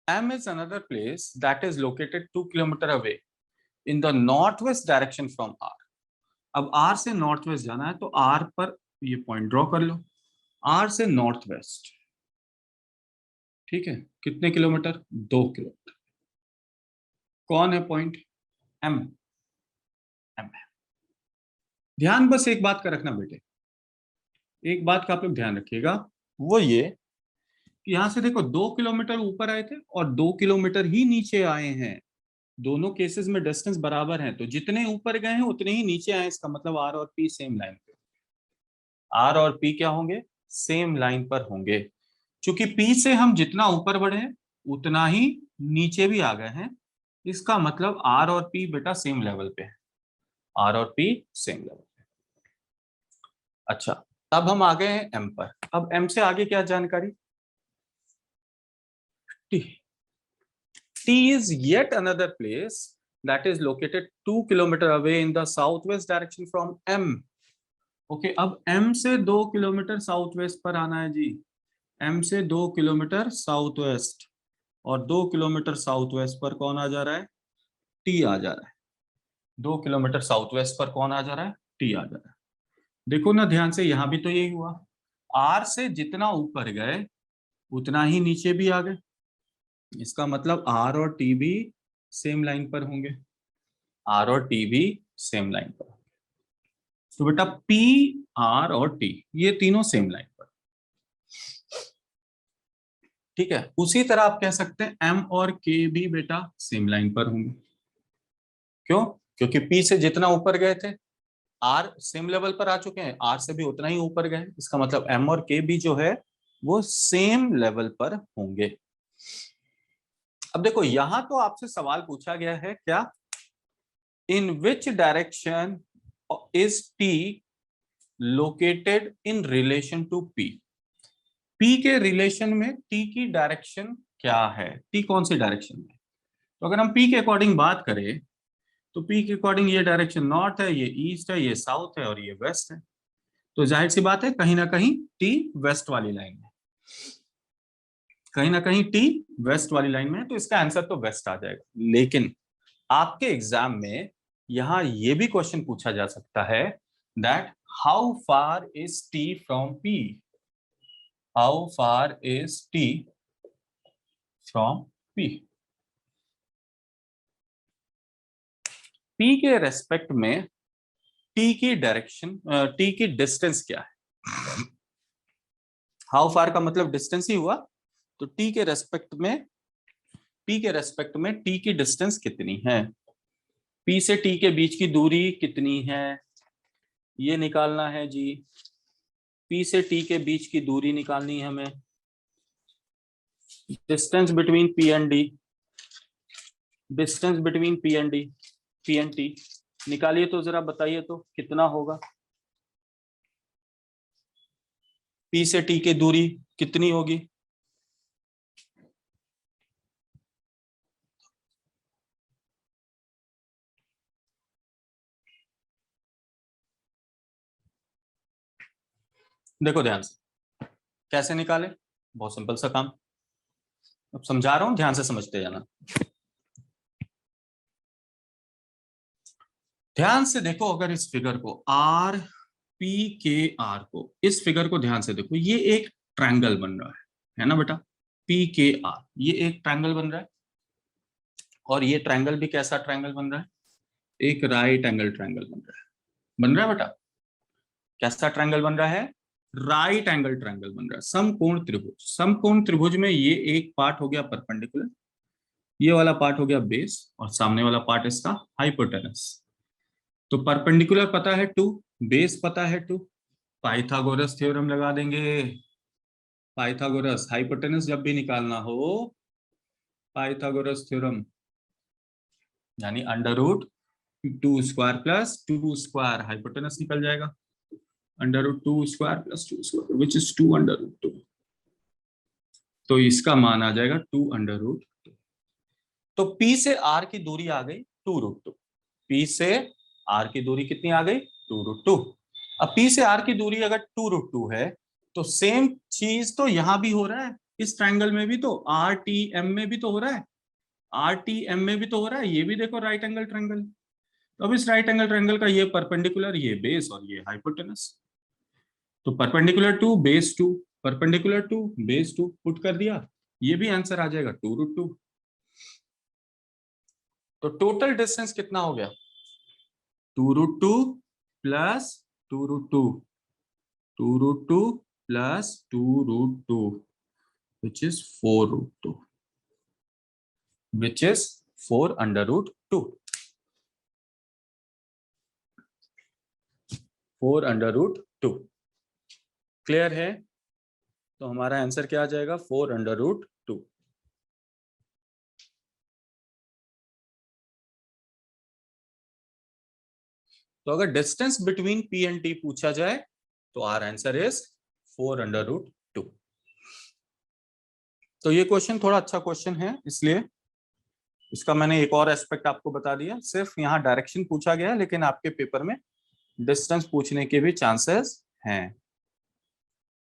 M is another place that is located 2 kilometer away in the northwest direction from R। अब R से नॉर्थ वेस्ट जाना है, तो R पर ये पॉइंट ड्रॉ कर लो, R से नॉर्थ वेस्ट। ठीक है, कितने किलोमीटर, 2 किलोमीटर। कौन है पॉइंट, M। M है। ध्यान बस एक बात का रखना बेटे, एक बात का आप लोग ध्यान रखिएगा, वो ये कि यहां से देखो 2 किलोमीटर ऊपर आए थे और 2 किलोमीटर ही नीचे आए हैं। दोनों केसेस में डिस्टेंस बराबर है, तो जितने ऊपर गए हैं उतने ही नीचे आए, इसका मतलब आर और पी सेम लाइन पे। आर और पी क्या होंगे, सेम लाइन पर होंगे। चूंकि P से हम जितना ऊपर बढ़े उतना ही नीचे भी आ गए हैं, इसका मतलब R और P बेटा सेम लेवल पे है, R और P सेम लेवल पे। अच्छा, अब हम आ गए हैं M पर। अब M से आगे क्या जानकारी? T. T is yet another place that is located 2 kilometer away in the southwest direction from M. Okay, अब M से 2 किलोमीटर साउथ वेस्ट पर आना है जी। M से 2 किलोमीटर साउथ वेस्ट, और 2 किलोमीटर साउथ वेस्ट पर कौन आ जा रहा है? T आ जा रहा है। 2 किलोमीटर साउथ वेस्ट पर कौन आ जा रहा है? T आ जा रहा है। देखो ना ध्यान से, यहां भी तो यही हुआ, R से जितना ऊपर गए उतना ही नीचे भी आ गए, इसका मतलब R और T भी सेम लाइन पर होंगे, R और T भी सेम लाइन पर। तो बेटा P, R और T ये तीनों सेम लाइन पर, ठीक है। उसी तरह आप कह सकते हैं M और K भी बेटा सेम लाइन पर होंगे। क्यों? क्योंकि P से जितना ऊपर गए थे R सेम लेवल पर आ चुके हैं, R से भी उतना ही ऊपर गए, इसका मतलब M और K भी जो है वो सेम लेवल पर होंगे। अब देखो यहां तो आपसे सवाल पूछा गया है क्या, in which direction is T located in relation to P। P के रिलेशन में T की डायरेक्शन क्या है, T कौन सी डायरेक्शन में? तो अगर हम P के अकॉर्डिंग बात करें तो P के अकॉर्डिंग ये डायरेक्शन नॉर्थ है, ये ईस्ट है, ये साउथ है और ये वेस्ट है। तो जाहिर सी बात है कहीं ना कहीं T वेस्ट वाली लाइन में, कहीं ना कहीं T वेस्ट वाली लाइन में है, तो इसका आंसर तो वेस्ट आ जाएगा। लेकिन आपके एग्जाम में यहां ये भी क्वेश्चन पूछा जा सकता है that how far is T from P, how far is T from P। P के रेस्पेक्ट में T की डायरेक्शन, T की डिस्टेंस क्या है? हाउ फार का मतलब डिस्टेंस ही हुआ, तो T के रेस्पेक्ट में, P के रेस्पेक्ट में T की डिस्टेंस कितनी है, P से T के बीच की दूरी कितनी है, ये निकालना है जी। P से T के बीच की दूरी निकालनी है हमें, distance between P and D, distance between P and D, P and T निकालिए तो जरा बताइए तो कितना होगा। P से T की दूरी कितनी होगी? देखो ध्यान से कैसे निकाले, बहुत सिंपल सा काम, अब समझा रहा हूं, ध्यान से समझते जाना। ध्यान से देखो, अगर इस फिगर को आर पी के आर को, इस फिगर को ध्यान से देखो, ये एक ट्रायंगल बन रहा है ना बेटा, पी के आर ये एक ट्रायंगल बन रहा है, और ये ट्रायंगल भी कैसा ट्रायंगल बन रहा है? एक राइट एंगल ट्रायंगल बन रहा है बेटा। कैसा ट्रायंगल बन रहा है? राइट एंगल ट्रायंगल बन रहा है, समकोण त्रिभुज। समकोण त्रिभुज में ये एक पार्ट हो गया परपेंडिकुलर, ये वाला पार्ट हो गया बेस, और सामने वाला पार्ट इसका हाइपोटेनस। तो परपेंडिकुलर पता है 2, बेस पता है 2, पाइथागोरस थ्योरम लगा देंगे। पाइथागोरस हाइपोटेनस जब भी निकालना हो, पाइथागोरस थ्योरम, यानी under root 2 square plus 2 square, hypotenuse निकल जाएगा, under root 2 square plus 2 square which is 2 under root 2। तो इसका मान आ जाएगा 2 अंडर रूट 2। तो P से R की दूरी आ गई 2 रूट 2। P से R की दूरी कितनी आ गई? 2 रूट 2। अब P से R की दूरी अगर 2 रूट 2 है, तो सेम चीज तो यहां भी हो रहा है, इस ट्रायंगल में भी तो आर टी एम में भी तो हो रहा है, आर टी एम में भी तो हो रहा है, ये भी देखो राइट एंगल ट्रायंगल। तो अब इस राइट एंगल ट्रायंगल का ये परपेंडिकुलर, ये बेस और ये हाइपोटेनस, तो perpendicular to base 2, perpendicular to base 2 put कर दिया, ये भी आंसर आ जाएगा 2 रूट 2। तो टोटल डिस्टेंस कितना हो गया? 2 root 2 plus 2 root 2, 2 root 2 plus 2 root 2 which is 4 root 2, which is 4 under root 2, 4 under root 2। Clear है? तो हमारा आंसर क्या आ जाएगा, 4√2। तो अगर distance between P and T पूछा जाए तो आर आंसर इज 4√2। तो ये क्वेश्चन थोड़ा अच्छा क्वेश्चन है, इसलिए इसका मैंने एक और एस्पेक्ट आपको बता दिया। सिर्फ यहाँ डायरेक्शन पूछा गया, लेकिन आपके पेपर में डिस्टेंस पूछने के भी चांसेस हैं।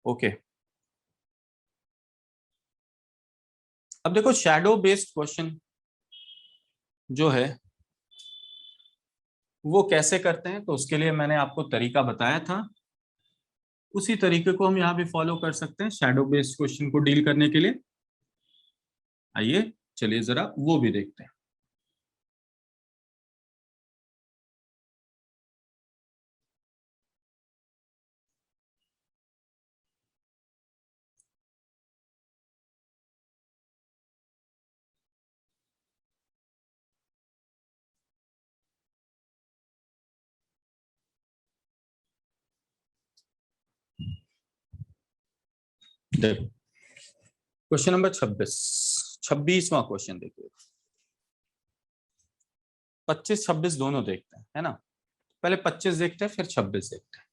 ओके, अब देखो शैडो बेस्ड क्वेश्चन जो है वो कैसे करते हैं, तो उसके लिए मैंने आपको तरीका बताया था, उसी तरीके को हम यहाँ भी फॉलो कर सकते हैं शैडो बेस्ड क्वेश्चन को डील करने के लिए। आइए चलिए जरा वो भी देखते हैं। देखो क्वेश्चन नंबर 26वां क्वेश्चन देखिए। 25 26 दोनों देखते हैं, है ना। पहले 25 देखते हैं, फिर 26 देखते हैं।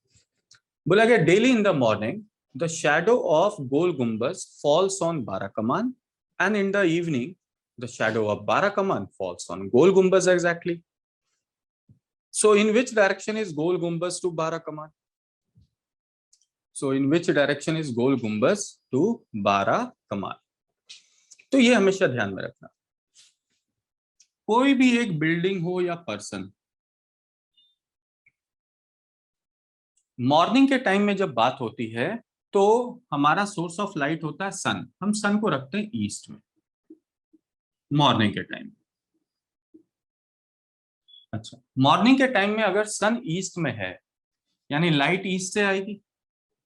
बोला गया daily in the morning the shadow of Gol Gumbaz falls on Bara Kaman, and in the evening the shadow of Bara Kaman falls on Gol Gumbaz exactly. So in which direction is Gol Gumbaz to बारा कमान? सो in which direction is Gol Gumbaz to बारा कमान? तो ये हमेशा ध्यान में रखना, कोई भी एक बिल्डिंग हो या पर्सन, मॉर्निंग के टाइम में जब बात होती है तो हमारा सोर्स ऑफ लाइट होता है सन। हम सन को रखते हैं ईस्ट में मॉर्निंग के टाइम। अच्छा, मॉर्निंग के टाइम में अगर सन ईस्ट में है, यानी लाइट ईस्ट से आएगी।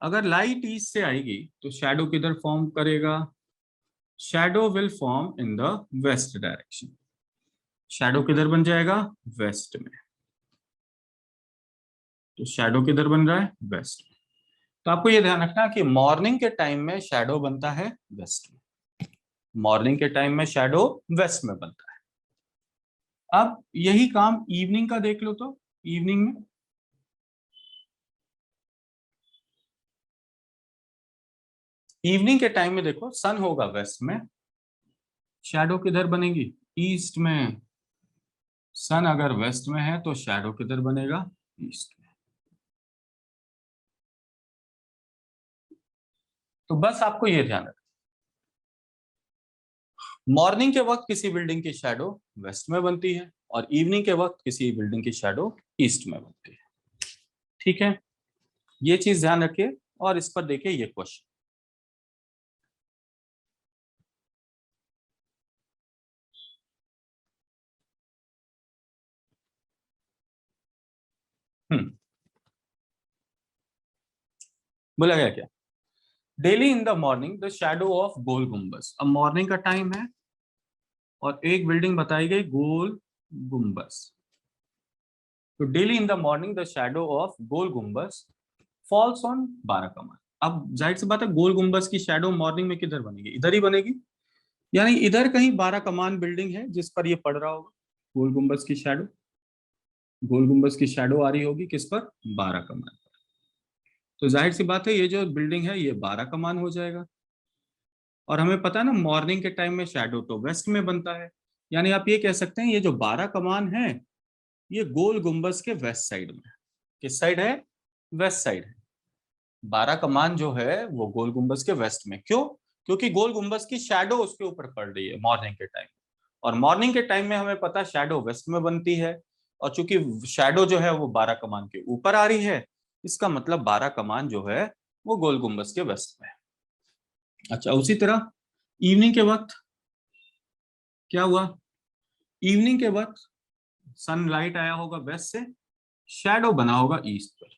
अगर लाइट ईस्ट से आएगी तो शैडो किधर फॉर्म करेगा? Shadow will form in the west direction. Shadow किधर बन जाएगा? वेस्ट में। तो शैडो किधर बन रहा है? वेस्ट में। तो आपको ये ध्यान रखना कि मॉर्निंग के टाइम में शैडो बनता है वेस्ट में। मॉर्निंग के टाइम में शैडो वेस्ट में बनता है। अब यही काम इवनिंग का देख लो, तो इवनिंग में इवनिंग के टाइम में देखो सन होगा वेस्ट में, शैडो किधर बनेगी? ईस्ट में। सन अगर वेस्ट में है तो शैडो किधर बनेगा? ईस्ट में। तो बस आपको यह ध्यान रखना, मॉर्निंग के वक्त किसी बिल्डिंग की शैडो वेस्ट में बनती है और इवनिंग के वक्त किसी बिल्डिंग की शैडो ईस्ट में बनती है। ठीक है, ये चीज ध्यान रखिए। और इस पर देखिए ये क्वेश्चन, बोला गया क्या? Daily in the morning the shadow of Gol गुम्बज। अब मॉर्निंग का टाइम है और एक बिल्डिंग बताई गई गोल गुम्बज। तो daily in the morning the shadow of Gol Gumbaz falls on Bara कमान। अब जाहिर सी बात है, गोल गुम्बज की शैडो मॉर्निंग में किधर बनेगी? इधर ही बनेगी, यानी इधर कहीं बारा कमान बिल्डिंग है जिस पर ये पड़ रहा होगा गोल गुम्बज की शैडो। गोल गुम्बज की शैडो आ रही होगी किस पर? बारा कमान। तो जाहिर सी बात है ये जो बिल्डिंग है ये बारा कमान हो जाएगा। और हमें पता है ना, मॉर्निंग के टाइम में शैडो तो वेस्ट में बनता है, यानी आप ये कह सकते हैं ये जो बारा कमान है ये गोल गुम्बज के वेस्ट साइड में। किस साइड है? वेस्ट साइड है। बारा कमान जो है वो गोल गुम्बज के वेस्ट में। क्यों? क्योंकि गोल गुम्बज की शैडो उसके ऊपर पड़ रही है मॉर्निंग के टाइम, और मॉर्निंग के टाइम में हमें पता शैडो वेस्ट में बनती है। और चूंकि शैडो जो है वो बारा कमान के ऊपर आ रही है, इसका मतलब बारा कमान जो है वो गोल गुम्बज के वेस्ट में है। अच्छा, उसी तरह इवनिंग के वक्त क्या हुआ? इवनिंग के वक्त सनलाइट आया होगा वेस्ट से, शैडो बना होगा ईस्ट पर।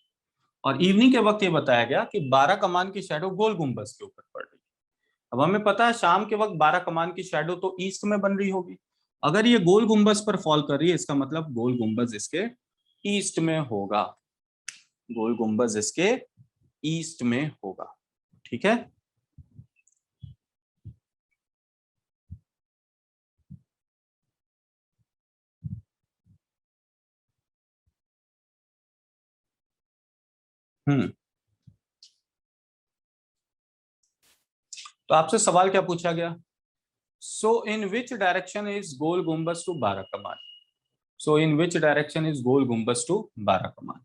और इवनिंग के वक्त ये बताया गया कि बारा कमान की शैडो गोल गुम्बज के ऊपर पड़ रही है। अब हमें पता है शाम के वक्त बारा कमान की शैडो तो ईस्ट में बन रही होगी। अगर ये गोल गुम्बज पर फॉल कर रही है, इसका मतलब गोल गुम्बज इसके ईस्ट में होगा। गोल गुम्बज इसके ईस्ट में होगा। ठीक है, तो आपसे सवाल क्या पूछा गया? सो in which direction is Gol Gumbaz to बारह कमान? सो in which direction is Gol Gumbaz to बारह कमान?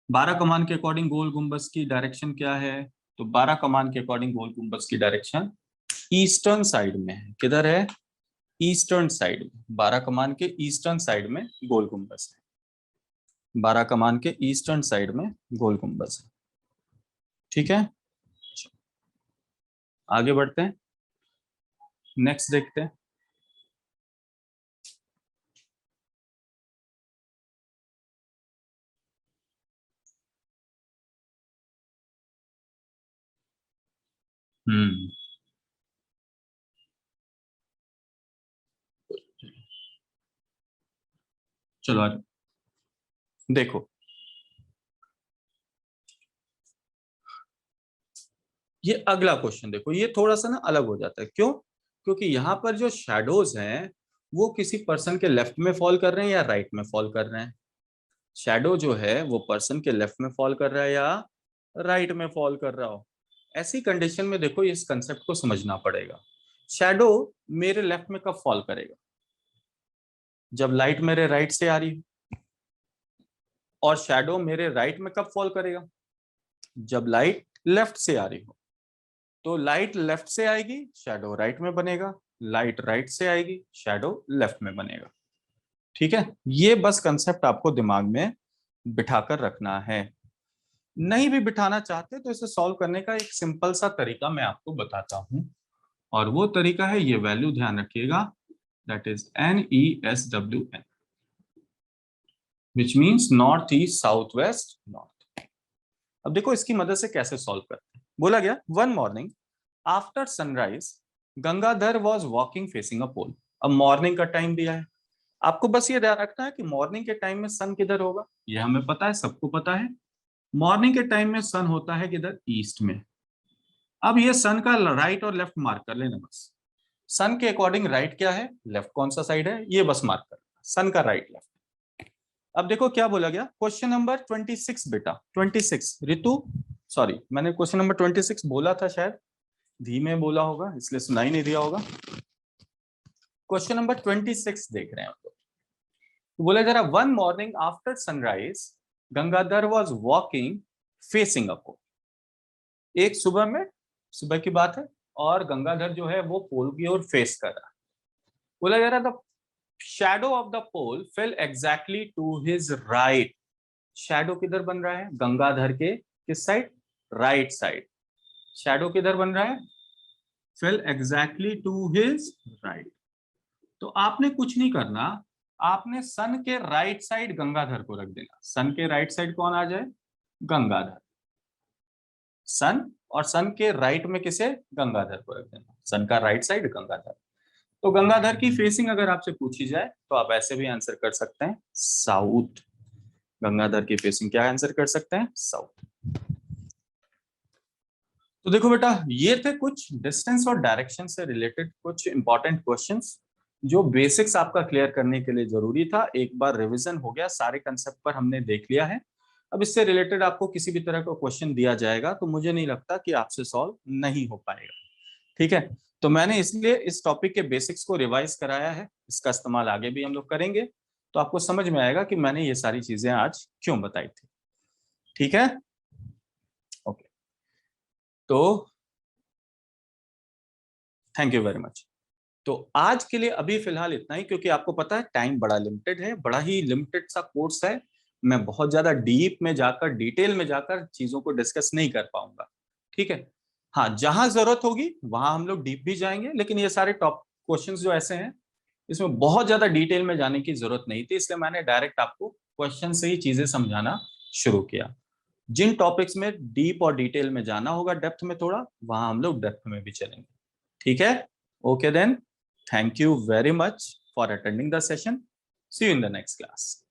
बारह कमान के अकॉर्डिंग गोल गुम्बज की डायरेक्शन क्या है? तो बारह कमान के अकॉर्डिंग गोल गुम्बज की डायरेक्शन ईस्टर्न साइड में है। किधर है? ईस्टर्न साइड में। बारह कमान के ईस्टर्न साइड में गोल गुम्बज है। बारह कमान के ईस्टर्न साइड में गोल गुम्बज है। ठीक है, आगे बढ़ते हैं, नेक्स्ट देखते हैं। हम्म चलो आगे देखो, ये अगला क्वेश्चन देखो, ये थोड़ा सा ना अलग हो जाता है। क्यों? क्योंकि यहाँ पर जो शैडोज हैं वो किसी पर्सन के लेफ्ट में फॉल कर रहे हैं या राइट में फॉल कर रहे हैं। शैडो जो है वो पर्सन के लेफ्ट में फॉल कर रहा है या राइट में फॉल कर रहा हो। ऐसी कंडीशन में देखो इस कंसेप्ट को समझना पड़ेगा। शैडो मेरे लेफ्ट में कब फॉल करेगा? जब लाइट मेरे राइट से आ रही हो। और शैडो मेरे राइट में कब फॉल करेगा? जब लाइट लेफ्ट से आ रही हो। तो लाइट लेफ्ट से आएगी, शैडो राइट में बनेगा। लाइट राइट से आएगी, शैडो लेफ्ट में बनेगा। ठीक है, ये बस कंसेप्ट आपको दिमाग में बिठाकर रखना है। नहीं भी बिठाना चाहते तो इसे सॉल्व करने का एक सिंपल सा तरीका मैं आपको बताता हूं, और वो तरीका है, ये वैल्यू ध्यान रखिएगा, that is NESWN, which means north east south west north. अब देखो इसकी मदद से कैसे सॉल्व करते हैं। बोला गया one morning after sunrise Gangadhar was walking facing a pole. अब मॉर्निंग का टाइम दिया है, आपको बस ये ध्यान रखना है कि मॉर्निंग के टाइम में सन किधर होगा, ये हमें पता है, सबको पता है। मॉर्निंग के टाइम में सन होता है किधर? ईस्ट में। अब ये सन का राइट और लेफ्ट मार्क कर लेना बस। सन के अकॉर्डिंग राइट क्या है, लेफ्ट कौन सा साइड है, ये बस मार्क कर लेना, सन का राइट लेफ्ट। अब देखो क्या बोला गया, क्वेश्चन नंबर 26 बेटा, 26 ऋतु, सॉरी मैंने क्वेश्चन नंबर 26 बोला था, शायद धीमे बोला होगा इसलिए सुनाई नहीं दिया होगा। क्वेश्चन नंबर 26 देख रहे हैं आप लोग। तो बोला जरा one morning after sunrise Gangadhar was walking facing up. एक सुबह में, सुबह की बात है, और गंगाधर जो है वो पोल की ओर फेस कर रहा है। बोला जा रहा the shadow of the pole fell exactly to his right. Shadow किधर बन रहा है? गंगाधर के किस साइड? Right side. शैडो किधर बन रहा है? Fell exactly to his right. तो आपने कुछ नहीं करना, आपने सन के राइट साइड गंगाधर को रख देना। सन के राइट साइड कौन आ जाए? गंगाधर। सन, और सन के राइट में किसे? गंगाधर को रख देना। सन का राइट साइड गंगाधर। तो गंगाधर की फेसिंग अगर आपसे पूछी जाए तो आप ऐसे भी आंसर कर सकते हैं, साउथ। गंगाधर की फेसिंग क्या आंसर कर सकते हैं? साउथ। तो देखो बेटा, ये थे कुछ डिस्टेंस और डायरेक्शन से रिलेटेड कुछ इंपॉर्टेंट क्वेश्चंस जो बेसिक्स आपका क्लियर करने के लिए जरूरी था। एक बार रिवीजन हो गया, सारे कंसेप्ट पर हमने देख लिया है। अब इससे रिलेटेड आपको किसी भी तरह का क्वेश्चन दिया जाएगा तो मुझे नहीं लगता कि आपसे सॉल्व नहीं हो पाएगा। ठीक है, तो मैंने इसलिए इस टॉपिक के बेसिक्स को रिवाइज कराया है, इसका इस्तेमाल आगे भी हम लोग करेंगे, तो आपको समझ में आएगा कि मैंने ये सारी चीजें आज क्यों बताई थी। ठीक है, ओके, तो थैंक यू वेरी मच। तो आज के लिए अभी फिलहाल इतना ही, क्योंकि आपको पता है टाइम बड़ा लिमिटेड है, बड़ा ही लिमिटेड सा कोर्स है। मैं बहुत ज्यादा डीप में जाकर, डिटेल में जाकर चीजों को डिस्कस नहीं कर पाऊंगा। ठीक है, हाँ जहां जरूरत होगी वहां हम लोग डीप भी जाएंगे, लेकिन ये सारे टॉप क्वेश्चंस जो ऐसे हैं इसमें बहुत ज्यादा डिटेल में जाने की जरूरत नहीं थी, इसलिए मैंने डायरेक्ट आपको क्वेश्चन से ही चीजें समझाना शुरू किया। जिन टॉपिक्स में डीप और डिटेल में जाना होगा, डेप्थ में थोड़ा, वहां हम लोग डेप्थ में भी चलेंगे। ठीक है, okay then, thank you very much for attending the session. See you in the next class.